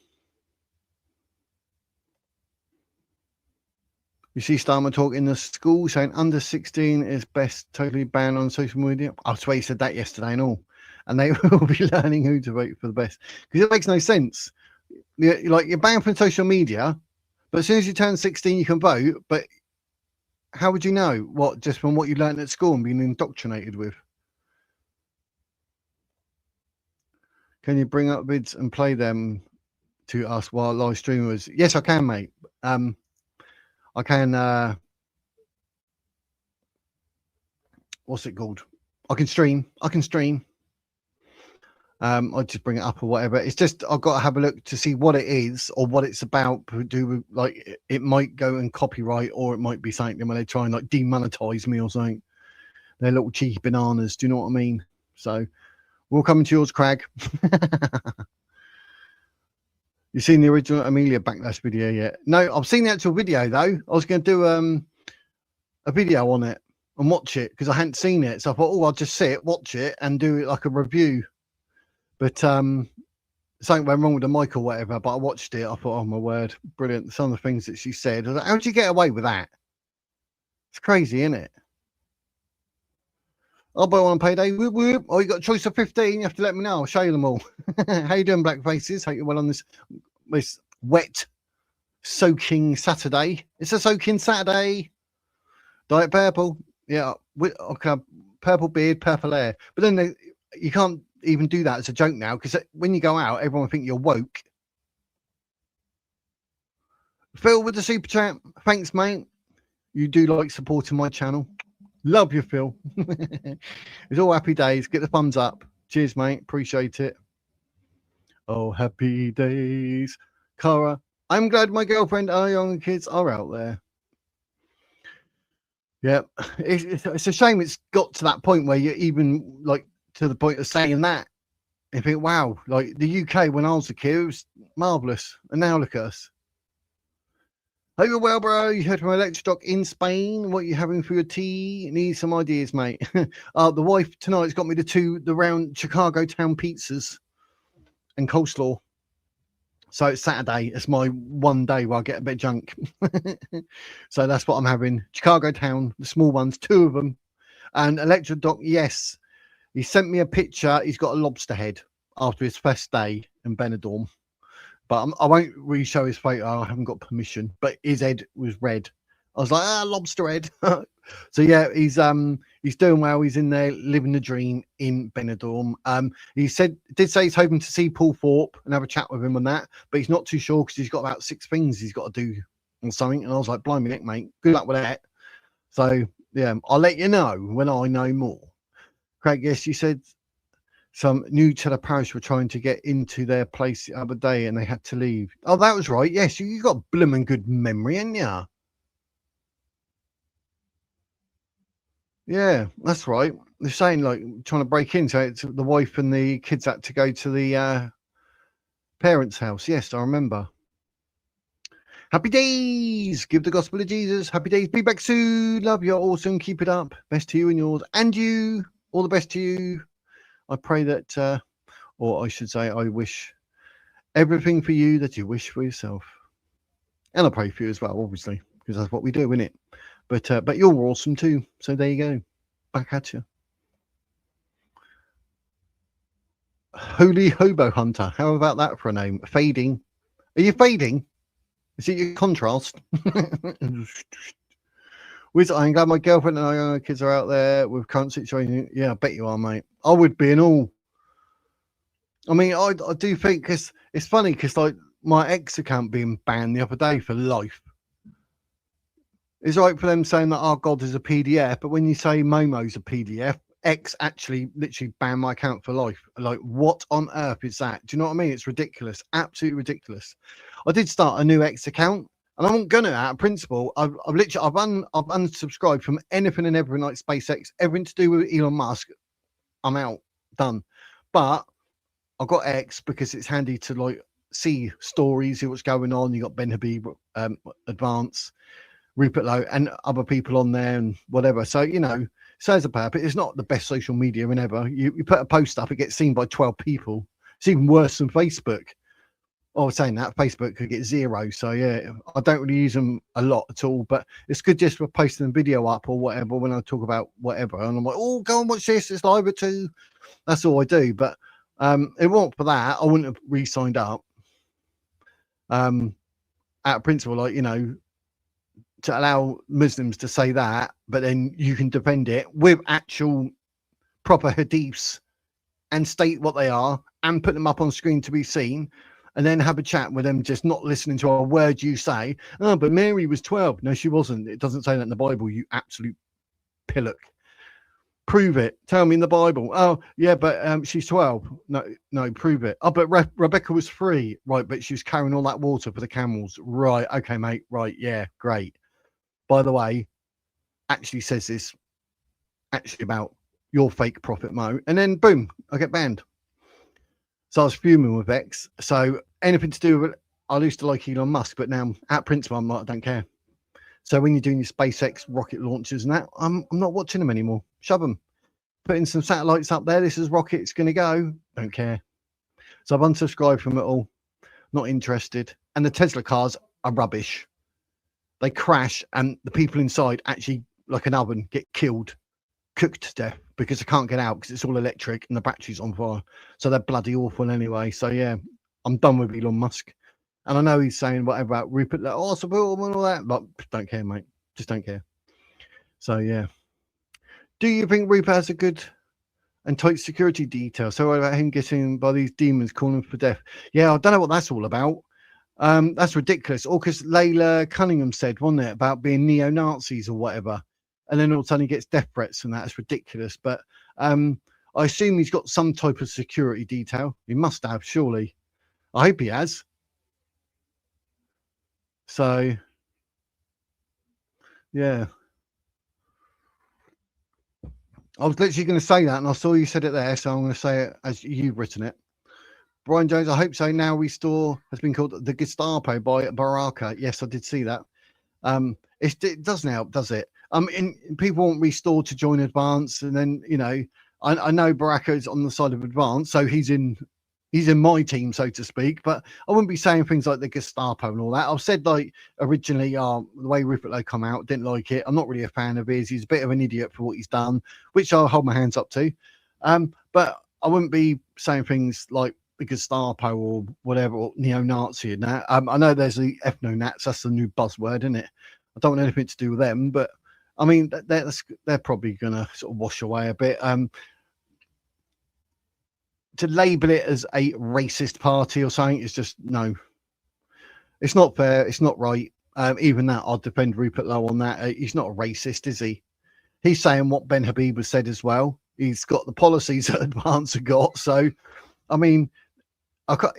You see Starmer talk in the school saying under 16 is best totally banned on social media. I swear he said that yesterday and all. And they will be learning who to vote for the best. Because it makes no sense. You're banned from social media, but as soon as you turn 16, you can vote. But how would you know? What, just from what you learned at school and being indoctrinated with? Can you bring up vids and play them to us while live streamers? Yes, I can, mate. I can. What's it called? I can stream. I just bring it up or whatever. It's just I've got to have a look to see what it is or what it's about. Do like it might go in copyright, or it might be something when they try and like demonetize me or something. They're little cheeky bananas. Do you know what I mean? So we'll come to yours, Crag. You seen the original Amelia Backlash video yet? No, I've seen the actual video though. I was going to do a video on it and watch it because I hadn't seen it. So I thought, oh, I'll just sit, watch it, and do it like a review. But something went wrong with the mic or whatever. But I watched it. I thought, oh my word, brilliant! Some of the things that she said. I was like, how did you get away with that? It's crazy, isn't it? I'll buy one on payday. Whoop, whoop. Oh, you got a choice of 15. You have to let me know. I'll show you them all. How you doing, Black Faces? Hope you're well on this wet, soaking Saturday. It's a soaking Saturday. Diet purple. Yeah. Okay. Purple beard, purple hair. But then you can't even do that as a joke now, because when you go out, everyone will think you're woke. Phil with the super chat. Thanks, mate. You do like supporting my channel. Love you, Phil. It's all happy days. Get the thumbs up. Cheers, mate. Appreciate it. Oh, happy days. Cara, I'm glad my girlfriend, our young kids are out there. Yeah, it's a shame it's got to that point where you're even like to the point of saying that. You think, wow, like the UK when I was a kid, it was marvellous. And now look at us. Hope you're well, bro. You heard from Electrodoc in Spain. What are you having for your tea? Need some ideas, mate. The wife tonight's got me the round Chicago town pizzas and coleslaw. So it's Saturday. It's my one day where I get a bit of junk. So that's what I'm having. Chicago town, the small ones, 2 of them. And Electrodoc, yes. He sent me a picture. He's got a lobster head after his first day in Benidorm. But I won't really show his photo. I haven't got permission. But his head was red. I was like, lobster head. So yeah, he's doing well. He's in there living the dream in Benidorm. He did say he's hoping to see Paul Thorpe and have a chat with him on that, but he's not too sure because he's got about 6 things he's got to do on something. And I was like, blimey neck, mate, good luck with that. So yeah, I'll let you know when I know more. Craig, yes, you said some new to the parish were trying to get into their place the other day and they had to leave. Oh, that was right. Yes, you got blooming good memory, ain't ya? Yeah, that's right. They're saying like trying to break in, so it's the wife and the kids had to go to the parents' house. Yes, I remember. Happy days. Give the gospel of Jesus. Happy days. Be back soon. Love you. Awesome. Keep it up. Best to you and yours. And you. All the best to you. I pray that, or I should say, I wish everything for you that you wish for yourself. And I pray for you as well, obviously, because that's what we do, isn't it? But you're awesome too. So there you go. Back at you. Holy Hobo Hunter. How about that for a name? Fading. Are you fading? Is it your contrast? I'm glad my girlfriend and I kids are out there with current situation. Yeah, I bet you are, mate. I would be and all. I mean, I do think, because it's funny, because like my ex account being banned the other day for life. It's right for them saying that our God is a PDF, but when you say Momo's a PDF, X actually literally banned my account for life. Like, what on earth is that? Do you know what I mean? It's ridiculous, absolutely ridiculous. I did start a new X account, and I'm gonna, out of principle, I've unsubscribed from anything and everything like SpaceX, everything to do with Elon Musk. I'm out, done. But I've got X because it's handy to like see stories, see what's going on. You got Ben Habib, Advance, Rupert Lowe, and other people on there and whatever. So, you know, serves a purpose. It's not the best social media in ever. You put a post up, it gets seen by 12 people. It's even worse than Facebook. I was saying that Facebook could get 0. So yeah, I don't really use them a lot at all, but it's good just for posting a video up or whatever when I talk about whatever. And I'm like, oh, go and watch this. It's live at 2. That's all I do. But it wasn't for that. I wouldn't have re-signed up. Out of principle, like, you know, to allow Muslims to say that, but then you can defend it with actual proper hadiths and state what they are and put them up on screen to be seen, and then have a chat with them, just not listening to a word you say. Oh, but Mary was 12. No, she wasn't. It doesn't say that in the Bible, you absolute pillock. Prove it. Tell me in the Bible. Oh, yeah, but she's 12. No, prove it. Oh, but Rebecca was 3. Right, but she was carrying all that water for the camels. Right, okay, mate. Right, yeah, great. By the way, actually says this actually about your fake prophet Mo, and then boom, I get banned. So I was fuming with X. So anything to do with it, I used to like Elon Musk, but now at principle, I'm like, I don't care. So when you're doing your SpaceX rocket launches and that, I'm not watching them anymore. Shove them. Putting some satellites up there. This is rockets going to go. Don't care. So I've unsubscribed from it all. Not interested. And the Tesla cars are rubbish. They crash and the people inside actually, like an oven, get killed, cooked to death because they can't get out because it's all electric and the battery's on fire. So they're bloody awful anyway. So yeah, I'm done with Elon Musk. And I know he's saying whatever about Rupert, like, oh, support him and all that, but don't care, mate. Just don't care. So yeah. Do you think Rupert has a good and tight security detail? So what about him getting by these demons calling for death? Yeah, I don't know what that's all about. That's ridiculous. Or because Layla Cunningham said, wasn't it, about being neo-Nazis or whatever. And then all of a sudden he gets death threats and that's ridiculous. But I assume he's got some type of security detail. He must have, surely. I hope he has. So, yeah. I was literally going to say that, and I saw you said it there, so I'm going to say it as you've written it. Brian Jones, I hope so. Now Restore has been called the Gestapo by Baraka. Yes, I did see that. It doesn't help, does it? People want Restore to join Advance, and then, you know, I know Baraka is on the side of Advance, so he's in my team, so to speak, but I wouldn't be saying things like the Gestapo and all that. I've said, like, originally, the way Rupert Lowe come out, didn't like it. I'm not really a fan of his. He's a bit of an idiot for what he's done, which I'll hold my hands up to. But I wouldn't be saying things like the Gestapo or whatever, or neo-Nazi and that. I know there's the ethno-nats, that's the new buzzword, isn't it? I don't want anything to do with them, but I mean, they're probably going to sort of wash away a bit. To label it as a racist party or something is just, no, it's not fair. It's not right. Even that, I'll defend Rupert Lowe on that. He's not a racist, is he? He's saying what Ben Habib has said as well. He's got the policies that Advance have got. So, I mean,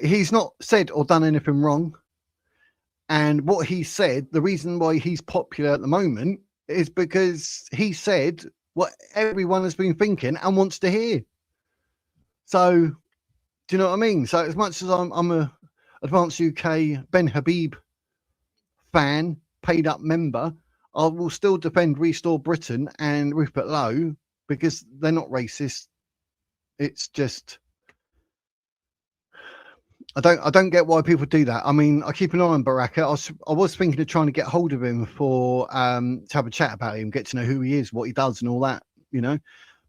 he's not said or done anything wrong. And what he said, the reason why he's popular at the moment is because he said what everyone has been thinking and wants to hear. So, do you know what I mean? So, as much as I'm a Advance UK Ben Habib fan, paid up member, I will still defend Restore Britain and Rupert Lowe because they're not racist. It's just, I don't get why people do that. I mean, I keep an eye on Baraka. I was thinking of trying to get hold of him for to have a chat about him, get to know who he is, what he does, and all that, you know.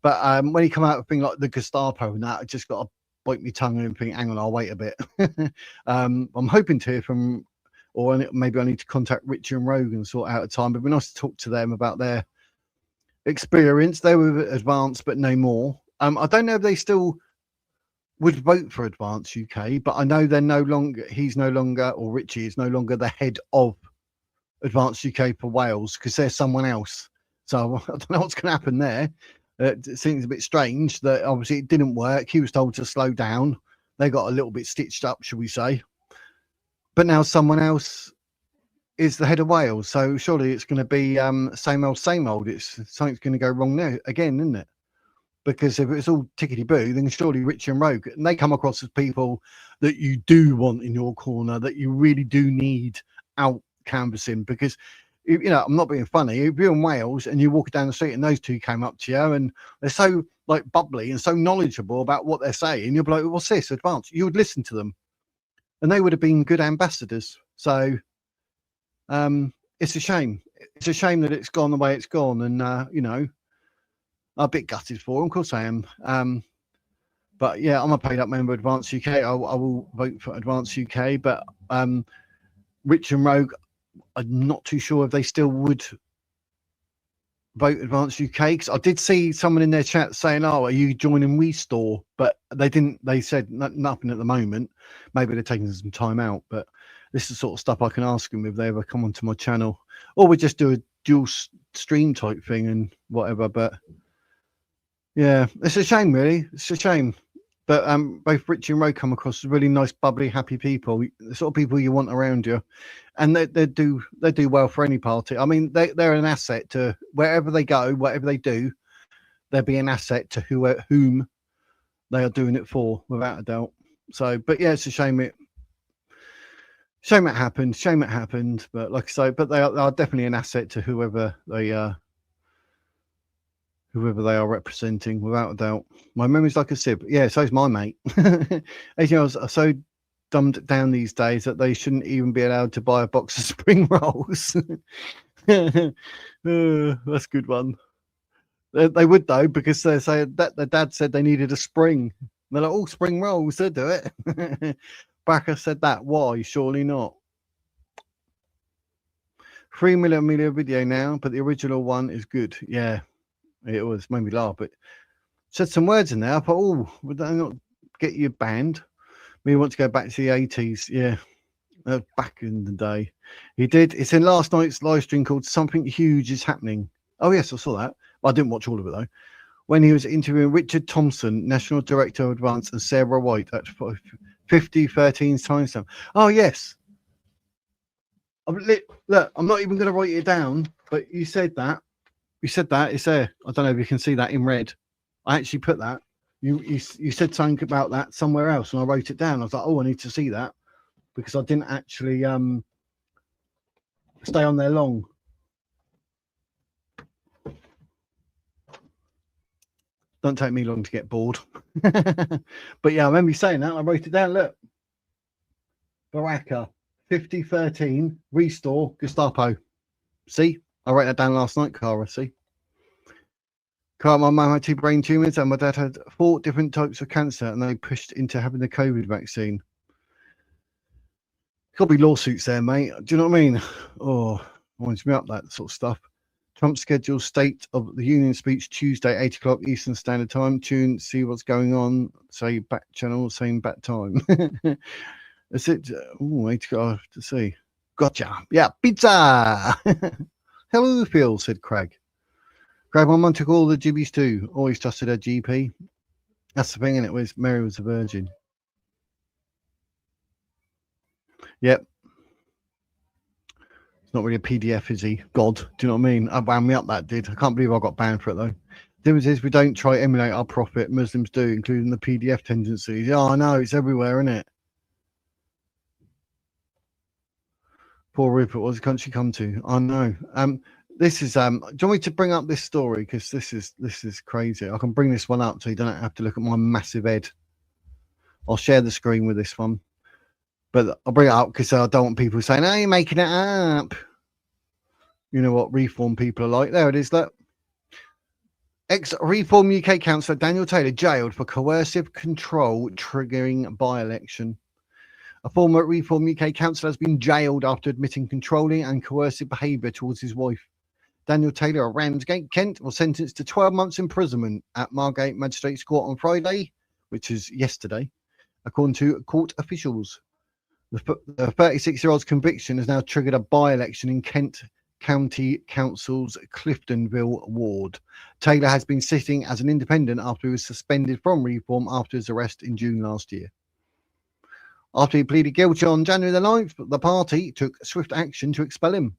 But when he come out with things like the Gestapo and that, I just got to bite my tongue and think, hang on, I'll wait a bit. I'm hoping to hear from, or maybe I need to contact Richard and Rogue and sort out a time. But it'd be nice to talk to them about their experience. They were Advanced, but no more. I don't know if they still would vote for Advance UK, but I know they're no longer, he's no longer, or Richie is no longer the head of Advance UK for Wales because there's someone else. So I don't know what's going to happen there. It seems a bit strange that obviously it didn't work. He was told to slow down. They got a little bit stitched up, shall we say. But now someone else is the head of Wales. So surely it's going to be same old, same old. Something's going to go wrong there again, isn't it? Because if it's all tickety-boo, then surely Rich and Rogue, and they come across as people that you do want in your corner, that you really do need out canvassing. Because, you know, I'm not being funny. If you're in Wales and you walk down the street and those two came up to you and they're so like bubbly and so knowledgeable about what they're saying, you'll be like, what's this, Advance? You would listen to them. And they would have been good ambassadors. So it's a shame. It's a shame that it's gone the way it's gone. And, you know, I'm a bit gutted for them. Of course I am. But yeah, I'm a paid up member of Advance UK. I will vote for Advance UK. But Rich and Rogue, I'm not too sure if they still would vote Advance UK. Because I did see someone in their chat saying, oh, are you joining Restore? But they didn't. They said nothing at the moment. Maybe they're taking some time out. But this is the sort of stuff I can ask them if they ever come onto my channel. Or we just do a dual stream type thing and whatever. But yeah, it's a shame, really. It's a shame. But both Richie and Ray come across as really nice, bubbly, happy people, the sort of people you want around you, and they do well for any party. I mean, they're an asset to wherever they go, whatever they do. They'll be an asset to whom they are doing it for, without a doubt. So, but yeah, it's a shame it happened. Shame it happened. But like I say, but they are definitely an asset to whoever they are representing, without a doubt. My memory's like a sieve. Yeah, so's my mate. ATLs are so dumbed down these days that they shouldn't even be allowed to buy a box of spring rolls. That's a good one. They would, though, because they say that their dad said they needed a spring. They're like, oh, spring rolls, they'll do it. Backer said that. Why? Surely not. 3 million video now, but the original one is good. Yeah. It was made me laugh, but said some words in there. I thought, oh, would that not get you banned? We want to go back to the 80s. Yeah, back in the day. He did. It's in last night's live stream called Something Huge is Happening. Oh, yes, I saw that. I didn't watch all of it, though. When he was interviewing Richard Thompson, National Director of Advance, and Sarah White at 5013's timestamp. Oh, yes. Look, I'm not even going to write it down, but you said that. You said that. It's there. I don't know if you can see that in red. I actually put that. You said something about that somewhere else, and I wrote it down. I was like, oh, I need to see that because I didn't actually stay on there long. Don't take me long to get bored. But yeah, I remember you saying that. I wrote it down. Look, Baraka, 5013, Restore, Gestapo. See? I wrote that down last night, Cara. See? Cara, my mum had 2 brain tumours and my dad had 4 different types of cancer and they pushed into having the COVID vaccine. Could be lawsuits there, mate. Do you know what I mean? Oh, winds me up, that sort of stuff. Trump schedules State of the Union speech Tuesday, 8 o'clock Eastern Standard Time. Tune, see what's going on. Say back channel, same back time. Is it? Oh, 8 o'clock to see. Gotcha. Yeah, pizza. Hello, Phil, said Craig. Craig, my mum took all the gibbies too. Always trusted her GP. That's the thing, and it was Mary was a virgin. Yep. It's not really a PDF, is he? God, do you know what I mean? I wound me up, that did. I can't believe I got banned for it, though. The difference is we don't try to emulate our prophet. Muslims do, including the PDF tendencies. Yeah, I know. It's everywhere, isn't it? Poor Rupert, what's the country come to? I know. This is do you want me to bring up this story? Because this is crazy. I can bring this one up so you don't have to look at my massive head. I'll share the screen with this one. But I'll bring it up because I don't want people saying, oh, you're making it up. You know what reform people are like. There it is, look. Ex-Reform UK Councillor Daniel Taylor jailed for coercive control triggering by-election. A former Reform UK councillor has been jailed after admitting controlling and coercive behaviour towards his wife. Daniel Taylor of Ramsgate, Kent, was sentenced to 12 months imprisonment at Margate Magistrates Court on Friday, which is yesterday, according to court officials. The 36-year-old's conviction has now triggered a by-election in Kent County Council's Cliftonville ward. Taylor has been sitting as an independent after he was suspended from Reform after his arrest in June last year. After he pleaded guilty on January the 9th, the party took swift action to expel him.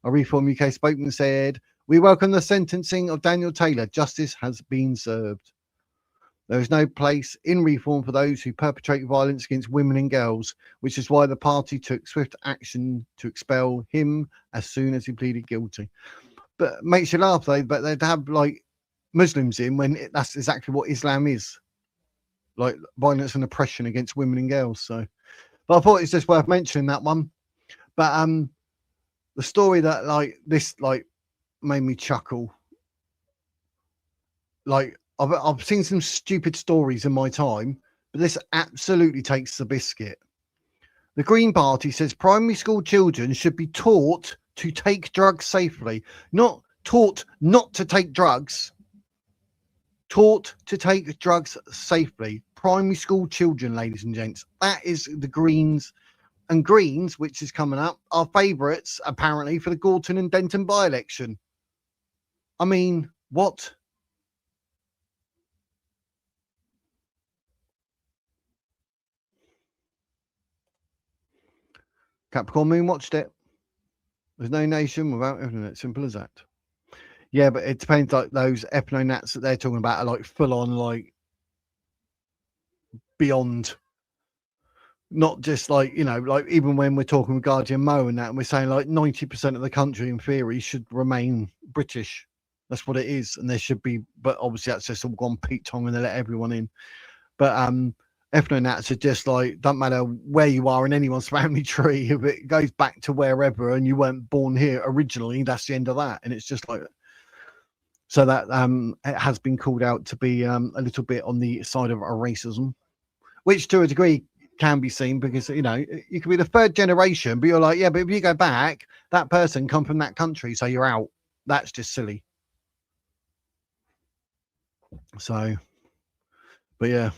A Reform UK spokesman said, "We welcome the sentencing of Daniel Taylor. Justice has been served. There is no place in Reform for those who perpetrate violence against women and girls, which is why the party took swift action to expel him as soon as he pleaded guilty." But it makes you laugh, though, but they'd have, like, Muslims in when that's exactly what Islam is. Like, violence and oppression against women and girls. So, but I thought it's just worth mentioning that one. But the story that, like, this, like, made me chuckle. Like, I've seen some stupid stories in my time, but this absolutely takes the biscuit. The Green Party says primary school children should be taught to take drugs safely, not taught not to take drugs. Taught to take drugs safely. Primary school children, ladies and gents. That is the Greens. And Greens, which is coming up, are favourites, apparently, for the Gorton and Denton by-election. I mean, what? Capricorn Moon watched it. There's no nation without internet. Simple as that. Yeah, but it depends. Like those epinonats that they're talking about are like full on, like beyond. Not just like, you know, like even when we're talking with Guardian Mo and that, and we're saying like 90% of the country in theory should remain British. That's what it is, and there should be. But obviously, that's just all gone Pete Tong and they let everyone in. But epinonats are just like, don't matter where you are in anyone's family tree, if it goes back to wherever and you weren't born here originally, that's the end of that. And it's just like, so that it has been called out to be a little bit on the side of racism, which to a degree can be seen, because, you know, you could be the third generation, but you're like, yeah, but if you go back, that person come from that country, so you're out. That's just silly. So, but yeah.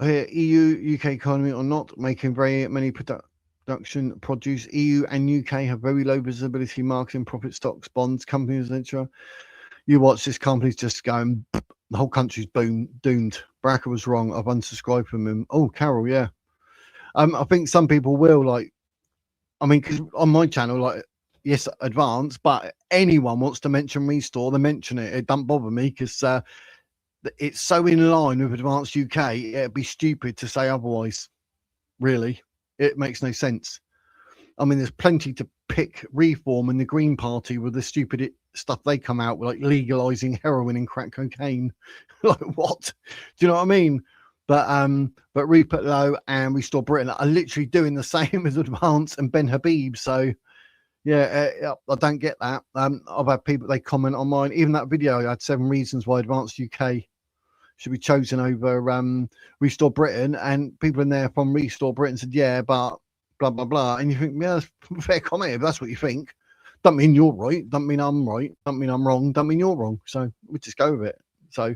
EU, UK economy or not, making very many production produce. EU and UK have very low visibility, marketing, profit, stocks, bonds, companies, etc. You watch this company's just going, the whole country's doomed. Baraka was wrong. I've unsubscribed from him. Oh, Carol, yeah. I think some people will, like, I mean, because on my channel, like, yes, advanced, but anyone wants to mention Restore, they mention it. It don't bother me, because it's so in line with Advanced UK, it'd be stupid to say otherwise. Really, it makes no sense. I mean, there's plenty to pick Reform and the Green Party with the stupid stuff they come out with, like legalizing heroin and crack cocaine. Like, what? Do you know what I mean? But Rupert Lowe and Restore Britain are literally doing the same as Advance and Ben Habib. So yeah, I don't get that. I've had people, they comment on mine, even that video I had 7 reasons why Advanced UK should be chosen over Restore Britain, and people in there from Restore Britain said, yeah, but blah, blah, blah. And you think, yeah, that's a fair comment if that's what you think. Don't mean you're right. Don't mean I'm right. Don't mean I'm wrong. Don't mean you're wrong. So we just go with it. So,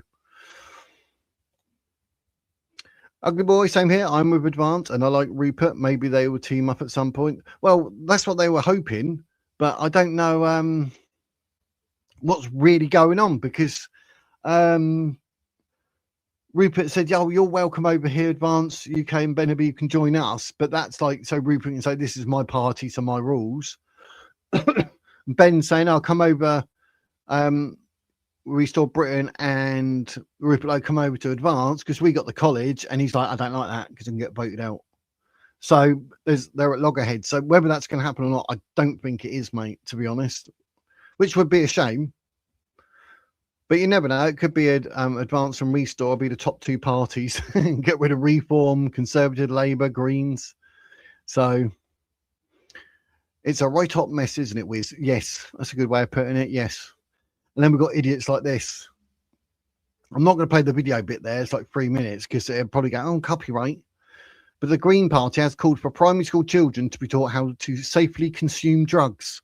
Ugly Boy, same here. I'm with Advance and I like Rupert. Maybe they will team up at some point. Well, that's what they were hoping, but I don't know what's really going on because Rupert said, "Oh, you're welcome over here, Advance UK and Bennaby, you can join us." But that's like, so Rupert can say, "This is my party, so my rules." Ben saying, "I'll come over, Restore Britain," and Rupert like, "Come over to Advance because we got the college," and he's like, "I don't like that because I can get voted out." So they're at loggerheads. So whether that's going to happen or not, I don't think it is, mate, to be honest, which would be a shame. But you never know. It could be Advance and Restore be the top two parties. Get rid of Reform, Conservative, Labour, Greens. So it's a right hot mess, isn't it, Wiz? Yes, that's a good way of putting it. Yes. And then we've got idiots like this. I'm not going to play the video bit there. It's like 3 minutes because they'll probably go, "Oh, copyright." But the Green Party has called for primary school children to be taught how to safely consume drugs.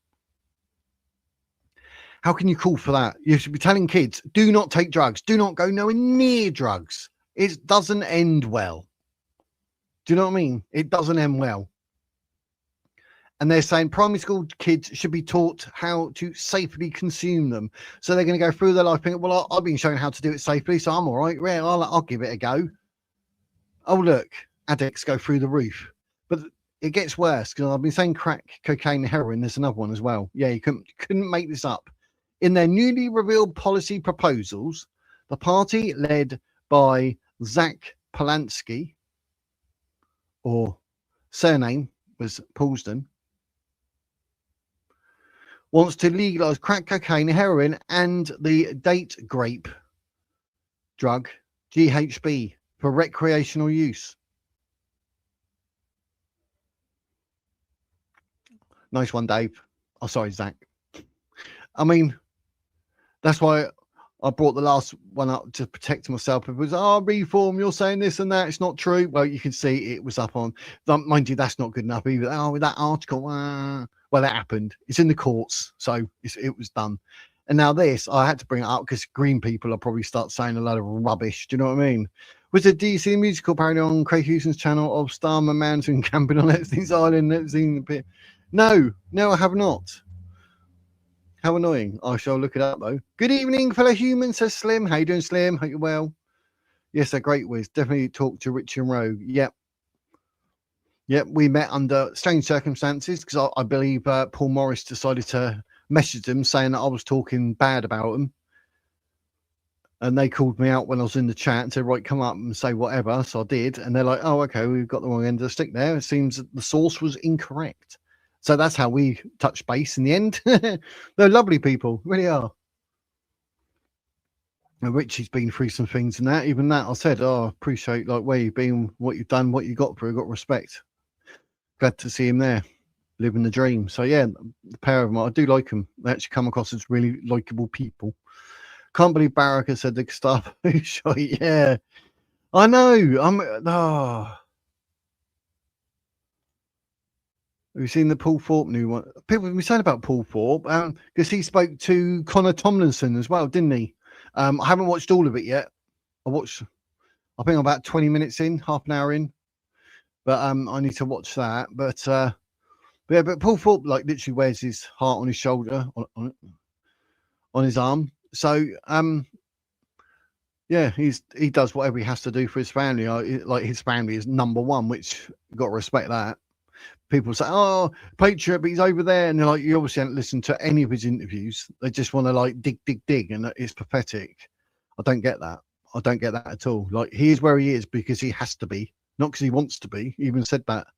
How can you call for that? You should be telling kids, do not take drugs. Do not go nowhere near drugs. It doesn't end well. Do you know what I mean? It doesn't end well. And they're saying primary school kids should be taught how to safely consume them. So they're going to go through their life thinking, well, I've been shown how to do it safely, so I'm all right. Yeah, I'll give it a go. Oh, look, addicts go through the roof. But it gets worse because I've been saying crack, cocaine, heroin. There's another one as well. Yeah, you couldn't make this up. In their newly revealed policy proposals, the party led by Zach Polanski, or surname was Paulston, wants to legalise crack cocaine, heroin, and the date grape drug, GHB, for recreational use. Nice one, Dave. Oh, sorry, Zach. I mean, that's why I brought the last one up to protect myself. It was, Reform, you're saying this and that. It's not true. Well, you can see it was up on, mind you, that's not good enough either. With that article, well, that happened. It's in the courts, so it was done. And now this, I had to bring it up because green people will probably start saying a lot of rubbish. Do you know what I mean? Was the DC musical parody on Craig Houston's channel of Starman Manson camping on Epstein's Island? No, I have not. How annoying. I shall look it up, though. Good evening, fellow humans, says Slim. How you doing, Slim? Hope you're well. Yes, a great whiz. Definitely talk to Richie and Rogue. Yep, we met under strange circumstances because I believe Paul Morris decided to message them saying that I was talking bad about them. And they called me out when I was in the chat and said, right, come up and say whatever. So I did. And they're like, oh, okay, we've got the wrong end of the stick there. It seems that the source was incorrect. So that's how we touch base in the end. They're lovely people, really are. And Richie's been through some things and that. Even that, I said, appreciate like where you've been, what you've done, what you got through. Got respect. Glad to see him there, living the dream. So yeah, the pair of them, I do like them. They actually come across as really likable people. Can't believe Baraka said the Gestapo shot. Yeah, I know. Have you seen the Paul Thorpe new one? People have been saying about Paul Thorpe because he spoke to Connor Tomlinson as well, didn't he? I haven't watched all of it yet. I think I'm about 20 minutes in, half an hour in, but I need to watch that. But Paul Thorpe like literally wears his heart on his shoulder, on his arm. So yeah, he does whatever he has to do for his family. Like his family is number one, which you've got to respect that. People say, Patriot, but he's over there. And they're like, you obviously haven't listened to any of his interviews. They just want to like dig. And it's pathetic. I don't get that. I don't get that at all. Like he is where he is because he has to be, not because he wants to be. He even said that.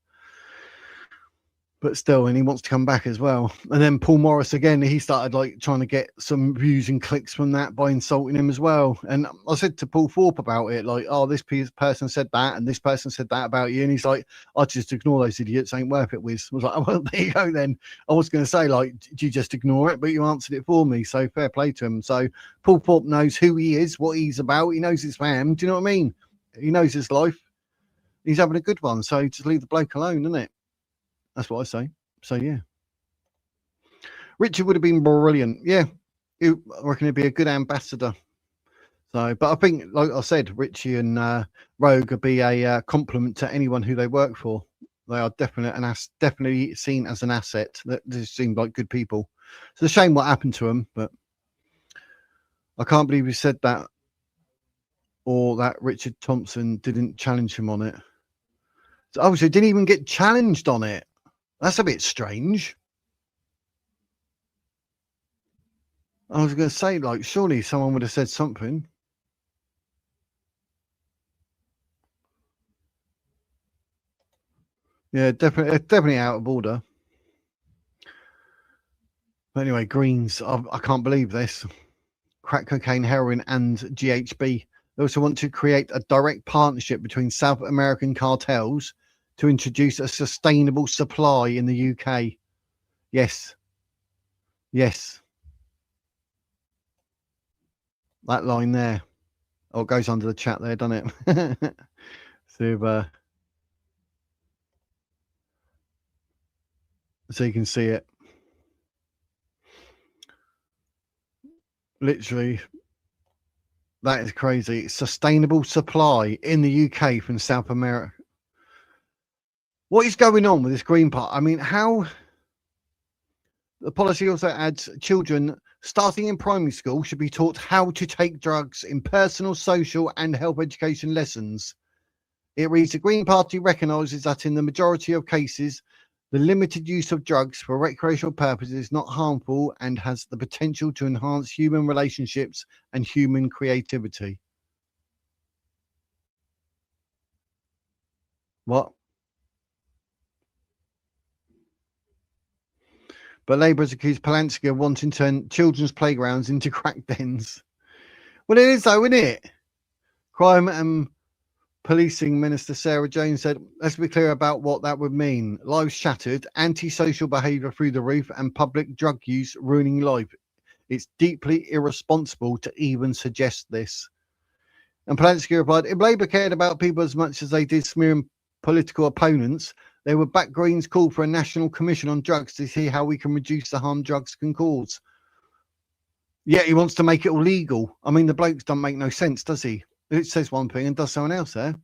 But still, and he wants to come back as well. And then Paul Morris again, he started like trying to get some views and clicks from that by insulting him as well. And I said to Paul Thorpe about it, like, this person said that and this person said that about you. And he's like, I just ignore those idiots, ain't worth it, Wiz. I was like, well, there you go then. I was going to say, like, do you just ignore it? But you answered it for me. So fair play to him. So Paul Thorpe knows who he is, what he's about. He knows his fam. Do you know what I mean? He knows his life. He's having a good one. So just leave the bloke alone, isn't it? That's what I say. So yeah, Richard would have been brilliant. Yeah, I reckon he'd be a good ambassador. So, but I think, like I said, Richie and Rogue would be a compliment to anyone who they work for. They are definitely seen as an asset. That just seemed like good people. It's a shame what happened to them, but I can't believe he said that, or that Richard Thompson didn't challenge him on it. So obviously, didn't even get challenged on it. That's a bit strange. I was going to say, like, surely someone would have said something. Yeah, definitely out of order. But anyway, Greens, I can't believe this. Crack cocaine, heroin, and GHB. They also want to create a direct partnership between South American cartels to introduce a sustainable supply in the UK. Yes. Yes. That line there. Oh, it goes under the chat there, doesn't it? So you can see it. Literally, that is crazy. Sustainable supply in the UK from South America. What is going on with this Green Part? I mean, how the policy also adds children starting in primary school should be taught how to take drugs in personal, social, and health education lessons. It reads, the Green Party recognises that in the majority of cases, the limited use of drugs for recreational purposes is not harmful and has the potential to enhance human relationships and human creativity. What? But Labour has accused Polanski of wanting to turn children's playgrounds into crack dens. Well, it is though, isn't it? Crime and Policing Minister Sarah Jones said, let's be clear about what that would mean. Lives shattered, antisocial behaviour through the roof, and public drug use ruining life. It's deeply irresponsible to even suggest this. And Polanski replied, if Labour cared about people as much as they did smearing political opponents, they would back Green's call for a national commission on drugs to see how we can reduce the harm drugs can cause. Yeah, he wants to make it all legal. I mean, the blokes don't make no sense, does he? It says one thing and does someone else there.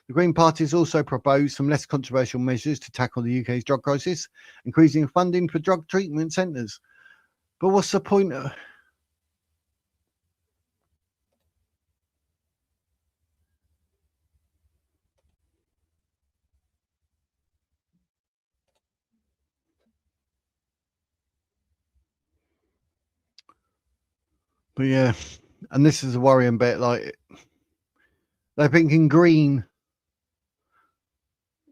The Green Party has also proposed some less controversial measures to tackle the UK's drug crisis, increasing funding for drug treatment centres. But what's the point of... But yeah, and this is a worrying bit, like, they're thinking green,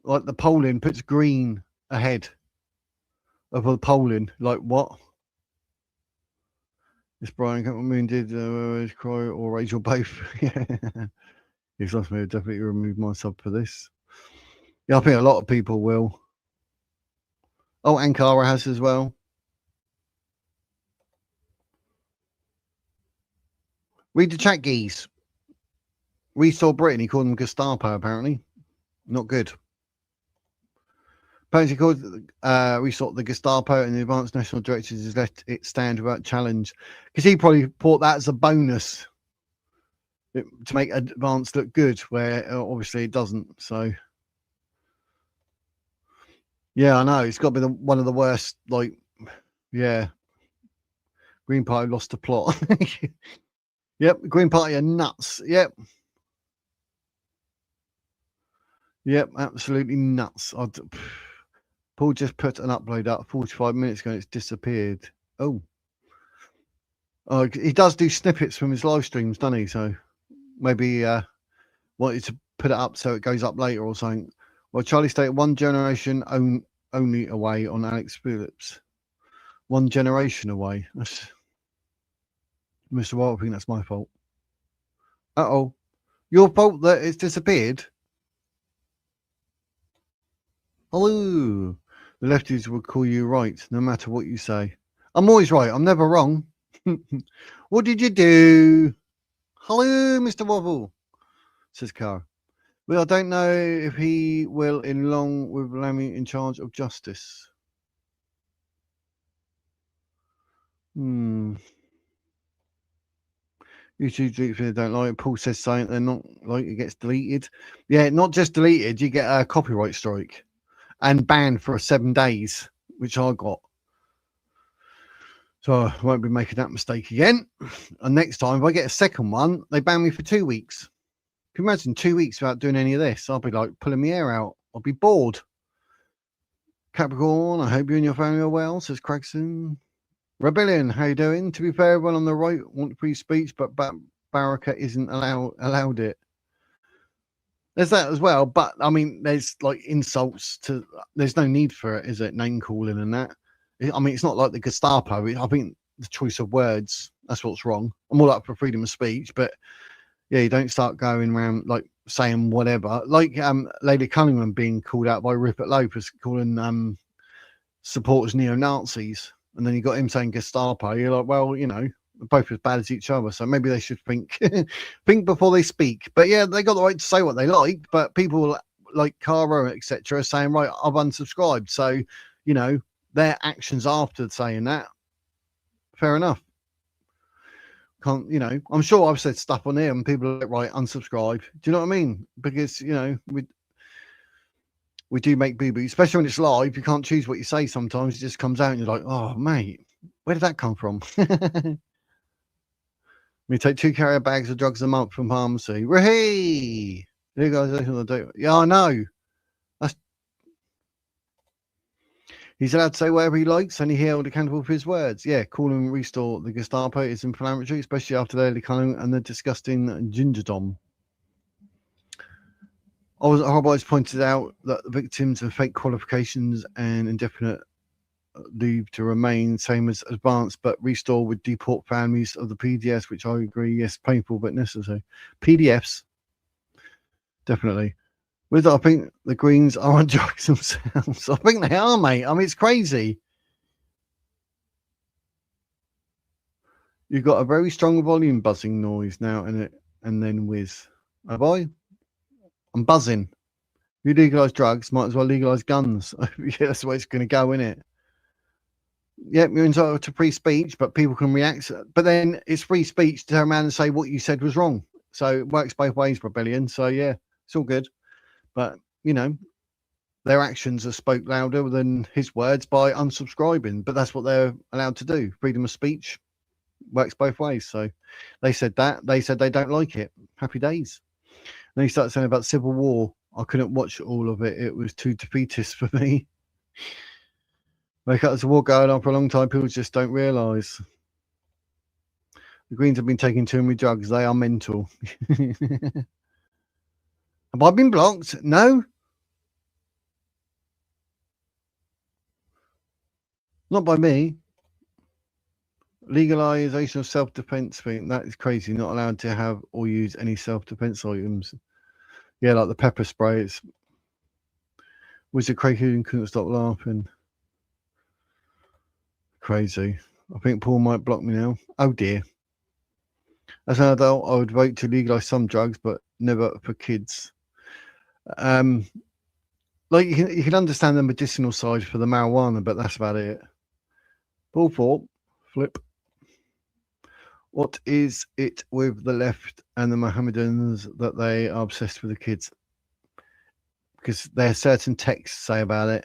like the polling puts green ahead of the polling. Like, what? This Brian Moon did cry or raise your both. Yeah. He's lost me. Definitely remove myself for this. Yeah, I think a lot of people will. Oh, Ankara has as well. Read the chat, geese. Restore Britain. He called them Gestapo, apparently. Not good. Apparently called Restore the Gestapo, and the Advanced National Directors has let it stand without challenge. Because he probably thought that as a bonus to make Advance look good, where obviously it doesn't. So, yeah, I know. It's got to be one of the worst, like, yeah. Green Party lost the plot. Yep, Green Party are nuts. Yep. Yep, absolutely nuts. Paul just put an upload up 45 minutes ago and it's disappeared. Oh, he does do snippets from his live streams, doesn't he? So maybe wanted to put it up so it goes up later or something. Well, Charlie stated one generation only away on Alex Phillips. One generation away. That's Mr. Wild. I think that's my fault. Uh-oh. Your fault that it's disappeared? Hello. The lefties will call you right, no matter what you say. I'm always right. I'm never wrong. What did you do? Hello, Mr. Wobble, says Cara. Well, I don't know if he will, in long with Lammy in charge of justice. YouTube if they don't like it. Paul says something they're not like it gets deleted. Yeah, not just deleted, you get a copyright strike and banned for 7 days, which I got. So I won't be making that mistake again. And next time, if I get a second one, they ban me for 2 weeks. Can you imagine 2 weeks without doing any of this? I'll be like pulling my hair out. I'll be bored. Capricorn, I hope you and your family are well, says Craigston. Rebellion, how you doing? To be fair, everyone on the right want free speech, but Baraka isn't allowed it. There's that as well, but I mean, there's like insults to. There's no need for it, is it? Name calling and that. I mean, it's not like the Gestapo. I think the choice of words, that's what's wrong. I'm all up for freedom of speech, but yeah, you don't start going around like saying whatever. Like Lady Cunningham being called out by Rupert Lopez, calling supporters neo-Nazis. And then you got him saying Gestapo. You're like, well, you know, both as bad as each other. So maybe they should think before they speak. But yeah, they got the right to say what they like. But people like Cara, etc., are saying, right, I've unsubscribed. So, you know, their actions after saying that, fair enough. Can't, you know, I'm sure I've said stuff on here and people are like, right, unsubscribe. Do you know what I mean? Because, you know, we do make boo-boos, especially when it's live. You can't choose what you say sometimes. It just comes out and you're like, oh, mate, where did that come from? We take 2 carrier bags of drugs a month from pharmacy. Hey, yeah, I know. He's allowed to say whatever he likes, and he held accountable for his words. Yeah, call and restore the Gestapo is inflammatory, especially after the Cunningham and the disgusting gingerdom. Horrible pointed out that the victims of fake qualifications and indefinite leave to remain, same as advanced, but restore would deport families of the PDFs, which I agree, yes, painful but necessary. PDFs, definitely. With I think the Greens are on drugs themselves. I think they are, mate. I mean, it's crazy. You've got a very strong volume buzzing noise now, and then whiz. Have I? I'm buzzing. If you legalise drugs, might as well legalise guns. Yeah, that's the way it's going to go, isn't it? Yep, you're entitled to free speech, but people can react. But then it's free speech to turn around and say what you said was wrong. So it works both ways, Rebellion. So yeah, it's all good. But, you know, their actions have spoke louder than his words by unsubscribing. But that's what they're allowed to do. Freedom of speech works both ways. So they said that. They said they don't like it. Happy days. Then he started saying about civil war. I couldn't watch all of it. It was too defeatist for me. Like, there's a war going on for a long time. People just don't realise. The Greens have been taking too many drugs. They are mental. Have I been blocked? No. Not by me. Legalisation of self-defence thing. That is crazy. Not allowed to have or use any self-defence items. Yeah, like the pepper spray. It's was it crazy and couldn't stop laughing. Crazy. I think Paul might block me now. Oh dear. As an adult, I would vote to legalise some drugs, but never for kids. Like you can understand the medicinal side for the marijuana, but that's about it. Paul Thorpe, flip. What is it with the left and the Mohammedans that they are obsessed with the kids? Because there are certain texts say about it.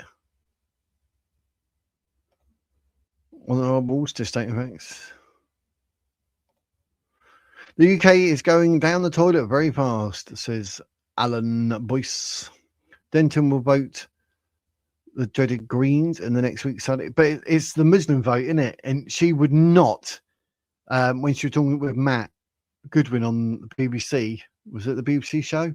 Honourable to state facts. The UK is going down the toilet very fast, says Alan Boyce. Denton will vote the dreaded Greens in the next week's Sunday, but it's the Muslim vote, isn't it? And she would not, when she was talking with Matt Goodwin on the BBC, was it the BBC show?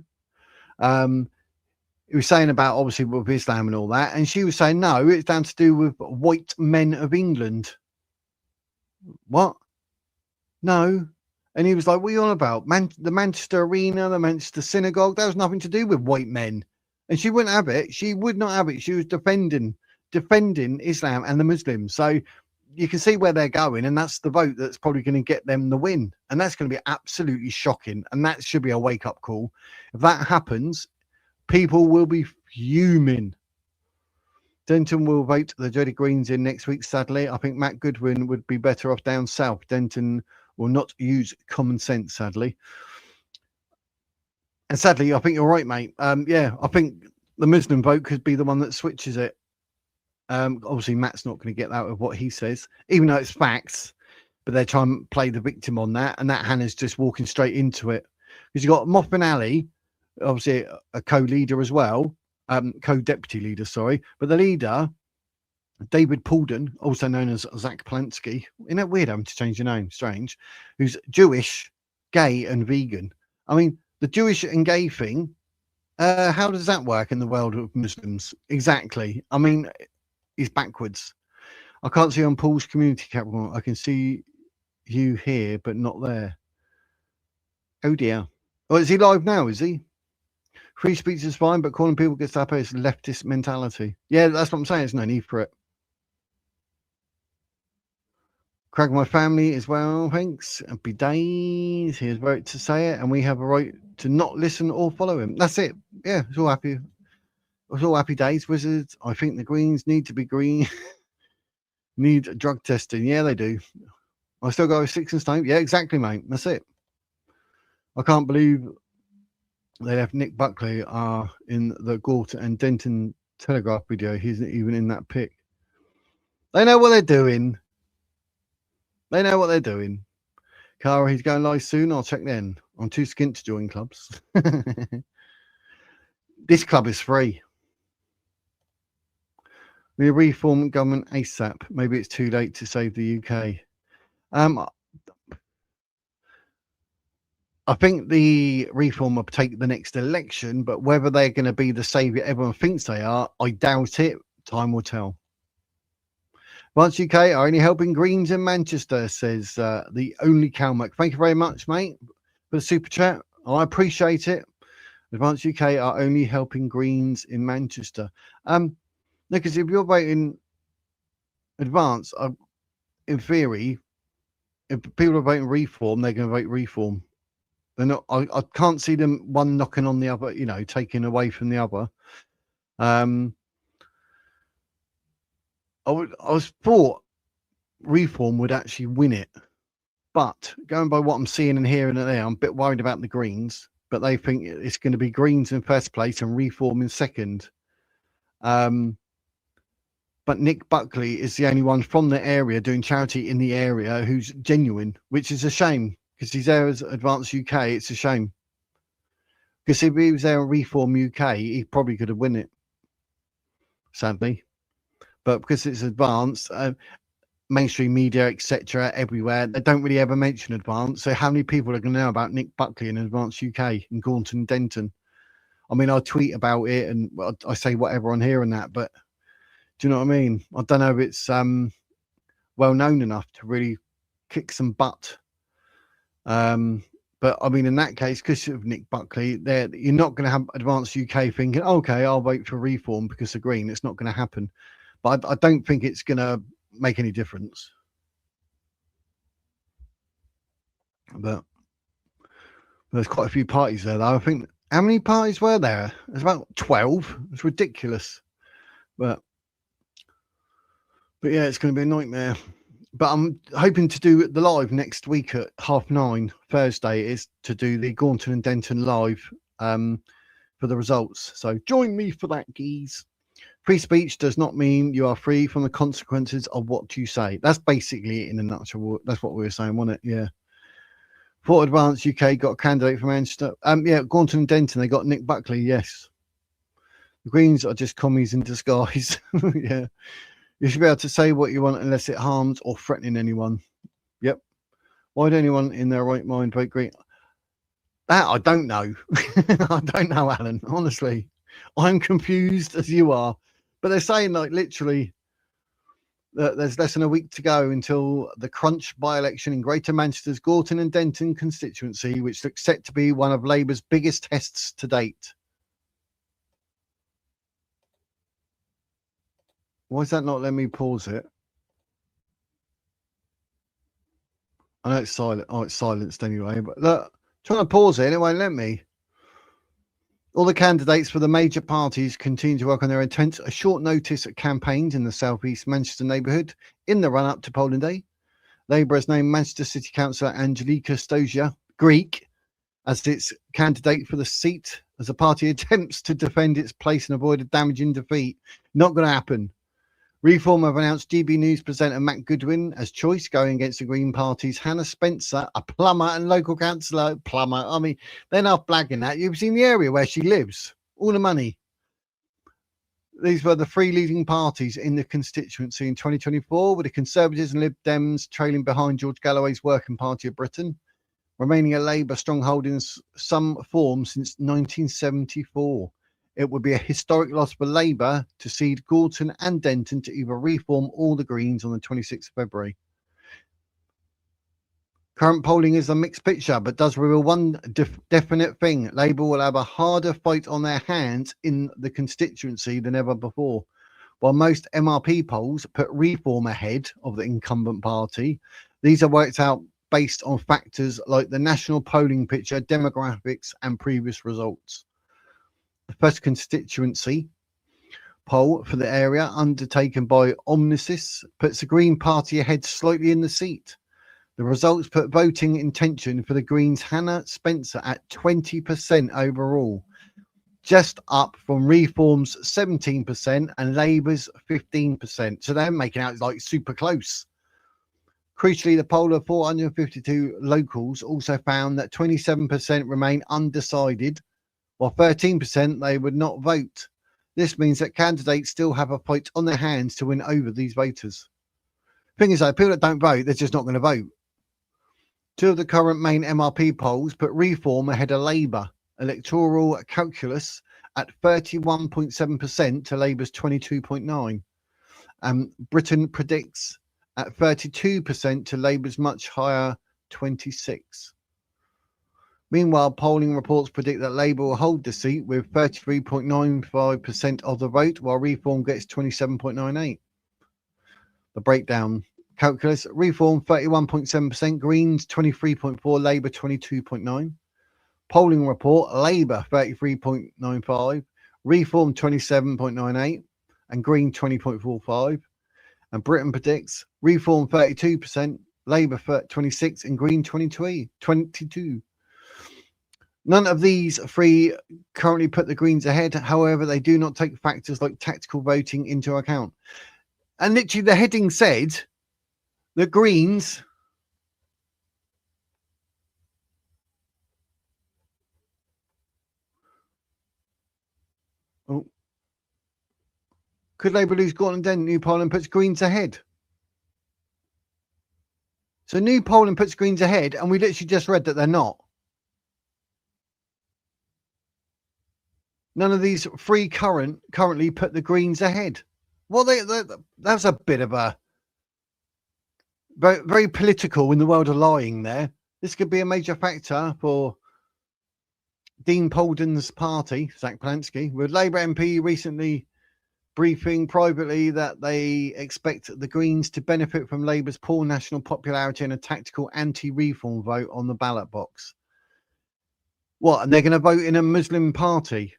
He was saying about obviously with Islam and all that, and she was saying no, it's down to do with white men of England. What? No. And he was like, what are you on about? The Manchester Arena, the Manchester Synagogue, that was nothing to do with white men. And she wouldn't have it. She would not have it. She was defending Islam and the Muslims. So you can see where they're going. And that's the vote that's probably going to get them the win. And that's going to be absolutely shocking. And that should be a wake-up call. If that happens, People will be fuming. Denton will vote the dreaded Greens in next week, sadly. I think Matt Goodwin would be better off down south. Denton will not use common sense, sadly. And sadly, I think you're right, mate. Yeah, I think the Muslim vote could be the one that switches it. Obviously, Matt's not going to get that with what he says, even though it's facts. But they're trying to play the victim on that, and that Hannah's just walking straight into it. Because you've got Moffman Ali, obviously a co-leader as well, co-deputy leader, sorry. But the leader, David Paulden, also known as Zach Plansky, isn't it weird having to change your name? Strange. Who's Jewish, gay, and vegan. I mean, the Jewish and gay thing, how does that work in the world of Muslims? Exactly. I mean, he's backwards. I can't see on Paul's community cap. I can see you here, but not there. Oh dear. Oh, is he live now? Is he? Free speech is fine, but calling people Gestapo is leftist mentality. Yeah, that's what I'm saying. There's no need for it. Craig, my family as well, thanks. Happy days. He has a right to say it, and we have a right to not listen or follow him. That's it. Yeah, it's all happy. It's all happy days, wizards. I think the Greens need to be green. Need drug testing. Yeah, they do. I still go with 6 and stone. Yeah, exactly, mate. That's it. I can't believe they left Nick Buckley in the Gorton and Denton Telegraph video. He's not even in that pic. They know what they're doing. They know what they're doing. Cara, he's going live soon. I'll check then. I'm too skint to join clubs. This club is free. We reform government ASAP. Maybe it's too late to save the UK. I think the reform will take the next election, but whether they're going to be the saviour everyone thinks they are, I doubt it. Time will tell. Advance UK are only helping Greens in Manchester, says the only Calmac. Thank you very much, mate, for the super chat. I appreciate it. Advance UK are only helping Greens in Manchester. Because if you're voting Advance, in theory, if people are voting Reform, they're going to vote Reform. They're not. I can't see them one knocking on the other, taking away from the other. I was thought Reform would actually win it, but going by what I'm seeing and hearing there, I'm a bit worried about the Greens. But they think it's going to be Greens in first place and Reform in second. But Nick Buckley is the only one from the area doing charity in the area who's genuine, which is a shame because he's there as Advance UK. It's a shame because if he was there at Reform UK, he probably could have won it, sadly. But because it's Advance, mainstream media, etc., everywhere, they don't really ever mention Advance. So how many people are going to know about Nick Buckley in Advance UK in Gorton Denton? I mean, I tweet about it and I say whatever on here and that, but do you know what I mean? I don't know if it's well known enough to really kick some butt. But I mean, in that case, because of Nick Buckley, you're not going to have Advance UK thinking, okay, I'll vote for Reform because of Green. It's not going to happen. But I don't think it's going to make any difference. But there's quite a few parties there, though. I think, how many parties were there? There's about 12. It's ridiculous. But yeah, it's going to be a nightmare. But I'm hoping to do the live next week at 9:30 Thursday is to do the Gorton and Denton live for the results. So join me for that, geez. Free speech does not mean you are free from the consequences of what you say. That's basically in a nutshell. That's what we were saying, wasn't it? Yeah. For Advance UK got a candidate from Manchester. Yeah, Gorton and Denton, they got Nick Buckley, yes. The Greens are just commies in disguise. Yeah. You should be able to say what you want unless it harms or threatening anyone. Yep. Why would anyone in their right mind vote Green? That I don't know. I don't know, Alan. Honestly, I'm confused as you are. But they're saying, like, literally, that there's less than a week to go until the crunch by-election in Greater Manchester's Gorton and Denton constituency, which looks set to be one of Labour's biggest tests to date. Why is that not letting me pause it? I know it's silent. Oh, it's silenced anyway. But look, trying to pause it, and it won't let me. All the candidates for the major parties continue to work on their intent. A short notice campaigns in the southeast Manchester neighbourhood in the run-up to polling day. Labour has named Manchester City Councillor Angelika Stosia, Greek, as its candidate for the seat as the party attempts to defend its place and avoid a damaging defeat. Not going to happen. Reform have announced GB News presenter Matt Goodwin as choice, going against the Green Party's Hannah Spencer, a plumber and local councillor. Plumber, I mean, they're not blagging that. You've seen the area where she lives. All the money. These were the three leading parties in the constituency in 2024, with the Conservatives and Lib Dems trailing behind George Galloway's Working Party of Britain, remaining a Labour stronghold in some form since 1974. It would be a historic loss for Labour to cede Gorton and Denton to either Reform or the Greens on the 26th of February. Current polling is a mixed picture, but does reveal one definite thing. Labour will have a harder fight on their hands in the constituency than ever before. While most MRP polls put Reform ahead of the incumbent party, these are worked out based on factors like the national polling picture, demographics, and previous results. The first constituency poll for the area, undertaken by Omnisis, puts the Green Party ahead slightly in the seat. The results put voting intention for the Greens' Hannah Spencer at 20% overall, just up from Reform's 17% and Labour's 15%. So they're making out like super close. Crucially, the poll of 452 locals also found that 27% remain undecided, while 13% they would not vote. This means that candidates still have a fight on their hands to win over these voters. Thing is, though, people that don't vote, they're just not going to vote. Two of the current main MRP polls put Reform ahead of Labour. Electoral calculus at 31.7% to Labour's 22.9%. Britain predicts at 32% to Labour's much higher 26%. Meanwhile, polling reports predict that Labour will hold the seat with 33.95% of the vote, while Reform gets 27.98%. The breakdown calculus: Reform 31.7%, Greens 23.4%, Labour 22.9%. Polling report: Labour 33.95%, Reform 27.98%, and Green 20.45%. And Britain predicts Reform 32%, Labour 26%, and Green 22%. None of these three currently put the Greens ahead. However, they do not take factors like tactical voting into account. And literally the heading said the Greens could Labour lose Gorton Denton? New polling puts Greens ahead. So new polling puts Greens ahead, and we literally just read that they're not. None of these three currently put the Greens ahead. Well, that's a bit of a very, very political in the world of lying there. This could be a major factor for Dean Polden's party, Zach Polansky, with Labour MP recently briefing privately that they expect the Greens to benefit from Labour's poor national popularity and a tactical anti-reform vote on the ballot box. What, and they're going to vote in a Muslim party?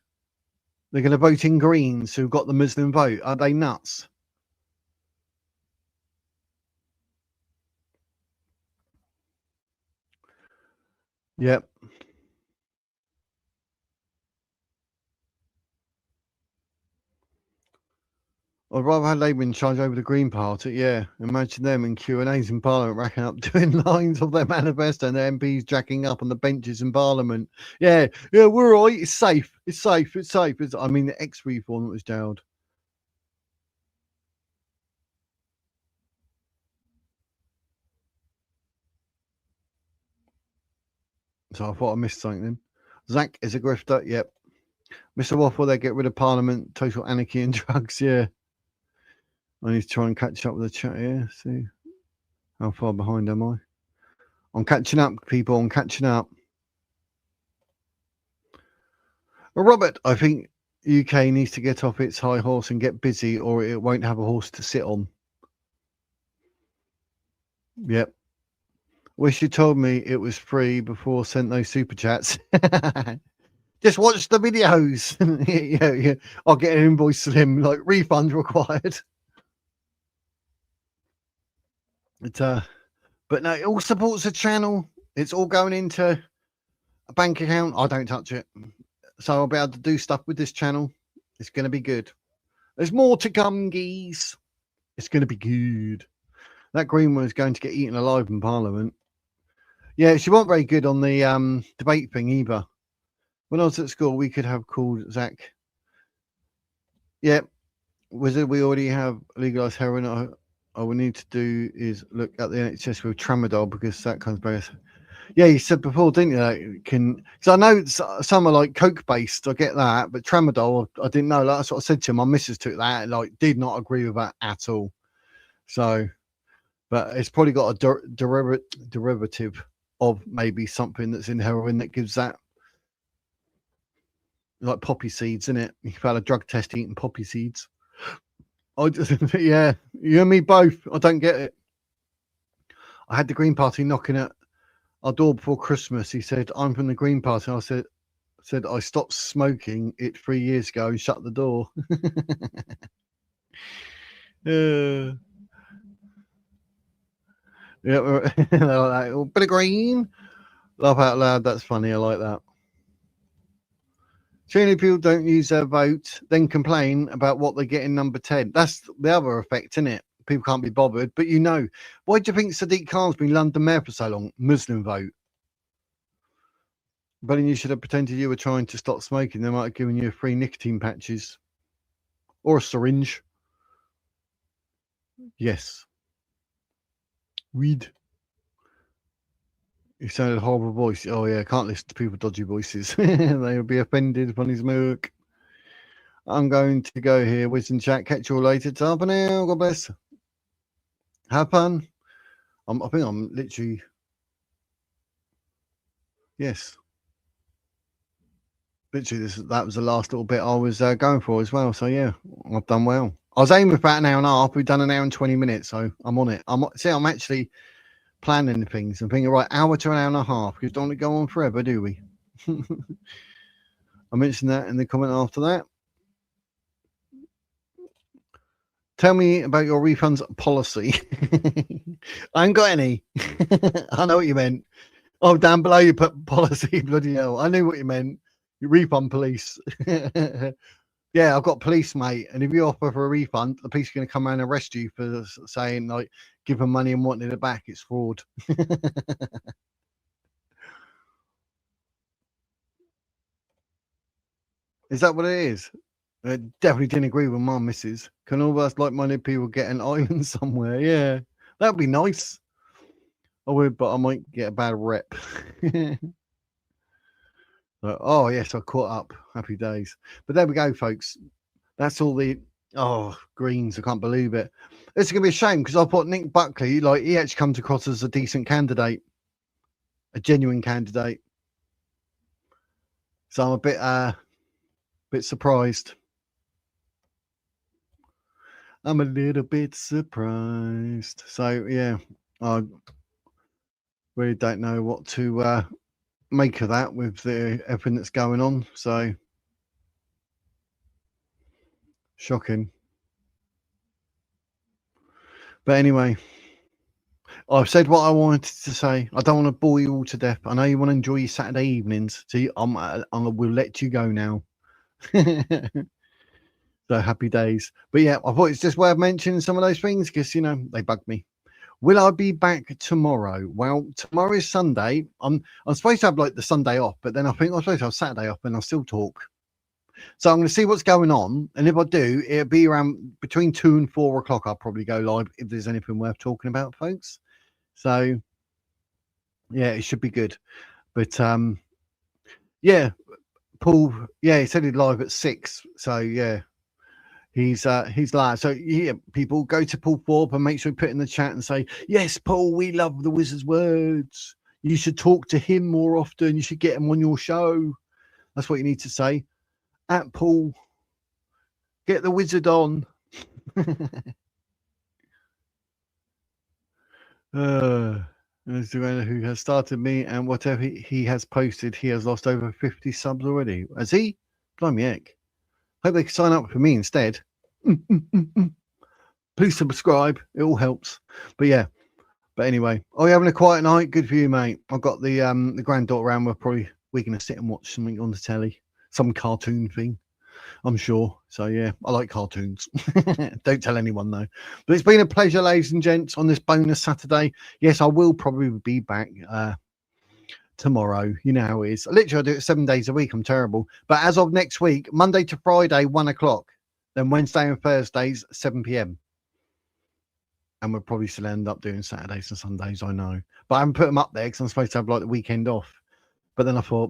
They're going to vote in Greens who've got the Muslim vote. Are they nuts? Yep. I'd rather have Labour in charge over the Green Party. Yeah, imagine them in Q&As in Parliament racking up doing lines of their manifesto and their MPs jacking up on the benches in Parliament. Yeah, we're all right. It's safe. It's safe. I mean, the ex-reform that was jailed. So I thought I missed something then. Zach is a grifter. Yep. Mr. Waffle, they get rid of Parliament, total anarchy and drugs. Yeah. I need to try and catch up with the chat here. See how far behind am I? I'm catching up, people. I'm catching up. Well, Robert, I think UK needs to get off its high horse and get busy, or it won't have a horse to sit on. Yep. Wish you told me it was free before sent those super chats. Just watch the videos. Yeah. I'll get an invoice to them, like refund required. But no, it all supports the channel. It's all going into a bank account. I don't touch it. So I'll be able to do stuff with this channel. It's going to be good. There's more to come, geese. It's going to be good. That green one is going to get eaten alive in Parliament. Yeah, she wasn't very good on the debate thing either. When I was at school, we could have called Zach. Yeah, Wizard, we already have legalised heroin. All we need to do is look at the NHS with tramadol because that comes back. Yeah, you said before, didn't you? Like, because I know some are like coke based. I get that, but tramadol, I didn't know. Like, that's what I said to him. My missus took that, and, like, did not agree with that at all. So, but it's probably got a derivative of maybe something that's in heroin that gives that, like poppy seeds, isn't it? You've had a drug test eating poppy seeds. Yeah, you and me both. I don't get it. I had the Green Party knocking at our door before Christmas. He said, "I'm from the Green Party." I said, "I stopped smoking it 3 years ago and shut the door." Yeah, like, oh, bit of green. Laugh out loud. That's funny. I like that. Too many people don't use their vote, then complain about what they get in number 10. That's the other effect, isn't it? People can't be bothered. But why do you think Sadiq Khan's been London Mayor for so long? Muslim vote. But then you should have pretended you were trying to stop smoking. They might have given you free nicotine patches or a syringe. Yes. Weed. You sounded a horrible voice. Oh, yeah. I can't listen to people dodgy voices. They'll be offended when he's milk. I'm going to go here. Wisdom chat. Catch you all later. Ta for now. God bless. Have fun. I think I'm literally. Yes. Literally, that was the last little bit I was going for as well. So, yeah, I've done well. I was aiming for about an hour and a half. We've done an hour and 20 minutes. So I'm on it. I'm actually planning things and thinking, right, hour to an hour and a half, because don't want to go on forever, do we? I mentioned that in the comment after that. Tell me about your refunds policy. I ain't got any. I know what you meant. Oh, down below you put policy. Bloody hell. I knew what you meant. You refund police. Yeah, I've got police, mate. And if you offer for a refund, the police are going to come around and arrest you for saying, like, give them money and wanting it back. It's fraud. Is that what it is? I definitely didn't agree with my missus. Can all of us like-minded people get an island somewhere? Yeah, that'd be nice. I would, but I might get a bad rep. Oh, yes, I caught up. Happy days. But there we go, folks. That's all the greens. I can't believe it. It's going to be a shame because I thought Nick Buckley, like, he actually comes across as a decent candidate, a genuine candidate. So I'm a bit surprised. I'm a little bit surprised. So, yeah, I really don't know what to make of that with everything that's going on. So, shocking. But anyway, I've said what I wanted to say. I don't want to bore you all to death. I know you want to enjoy your Saturday evenings. So I will let you go now. So happy days. But yeah, I thought it's just worth mentioning some of those things because, they bug me. Will I be back tomorrow? Well, tomorrow is Sunday. I'm supposed to have like the Sunday off, but then I think I'm supposed to have Saturday off and I'll still talk. So I'm going to see what's going on. And if I do, it'll be around between 2 and 4 o'clock. I'll probably go live if there's anything worth talking about, folks. So yeah, it should be good. But yeah, Paul, yeah, he said he'd live at 6. So yeah, he's live. So yeah, people go to Paul Forbes and make sure you put in the chat and say, yes, Paul, we love the Wizard's words. You should talk to him more often. You should get him on your show. That's what you need to say. At Paul, get the Wizard on. Who has started me, and whatever he has posted, he has lost over 50 subs already. Has he? Blimey heck. Hope they can sign up for me instead. Please subscribe. It all helps. But yeah. But anyway, are you having a quiet night? Good for you, mate. I've got the granddaughter around. We're going to sit and watch something on the telly. Some cartoon thing, I'm sure. So yeah, I like cartoons. Don't tell anyone though. But it's been a pleasure, ladies and gents, on this bonus Saturday. Yes, I will probably be back tomorrow. You know how it is. Literally, I do it 7 days a week. I'm terrible. But as of next week, Monday to Friday, 1 o'clock. Then Wednesday and Thursdays, 7 p.m. And we'll probably still end up doing Saturdays and Sundays, I know. But I haven't put them up there because I'm supposed to have like the weekend off. But then I thought,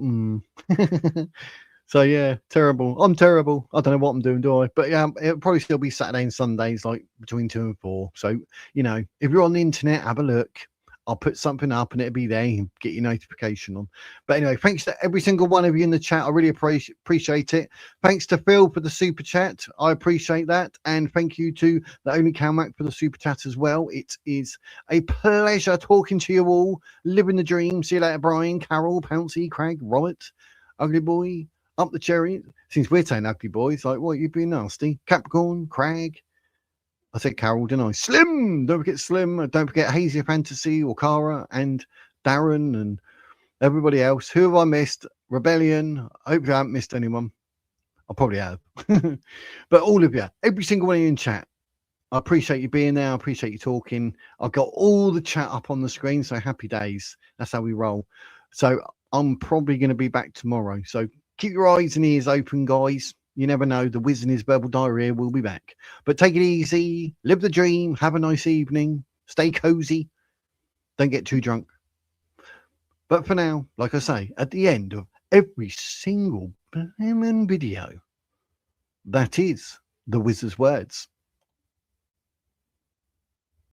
So yeah, terrible. I'm terrible. I don't know what I'm doing, do I? But yeah, it'll probably still be Saturday and Sundays, like between 2 and 4. So, you know, if you're on the internet, have a look. I'll put something up and it'll be there and get your notification on. But anyway, thanks to every single one of you in the chat. I really appreciate it. Thanks to Phil for the super chat. I appreciate that. And thank you to the Only Calmac for the super chat as well. It is a pleasure talking to you all. Living the dream. See you later, Brian, Carol, Pouncy, Craig, Robert, Ugly Boy, Up the Cherry. Since we're saying ugly boys, like, what, you being nasty? Capricorn, Craig. I said Carol, didn't I? Slim! Don't forget Slim. Don't forget Hazy Fantasy, Okara, and Darren, and everybody else. Who have I missed? Rebellion. I hope you haven't missed anyone. I probably have. But all of you, every single one of you in chat, I appreciate you being there. I appreciate you talking. I've got all the chat up on the screen, so happy days. That's how we roll. So I'm probably going to be back tomorrow. So keep your eyes and ears open, guys. You never know. The Wiz and his verbal diarrhea will be back. But take it easy. Live the dream. Have a nice evening. Stay cozy. Don't get too drunk. But for now, like I say, at the end of every single video, that is the Wiz's words.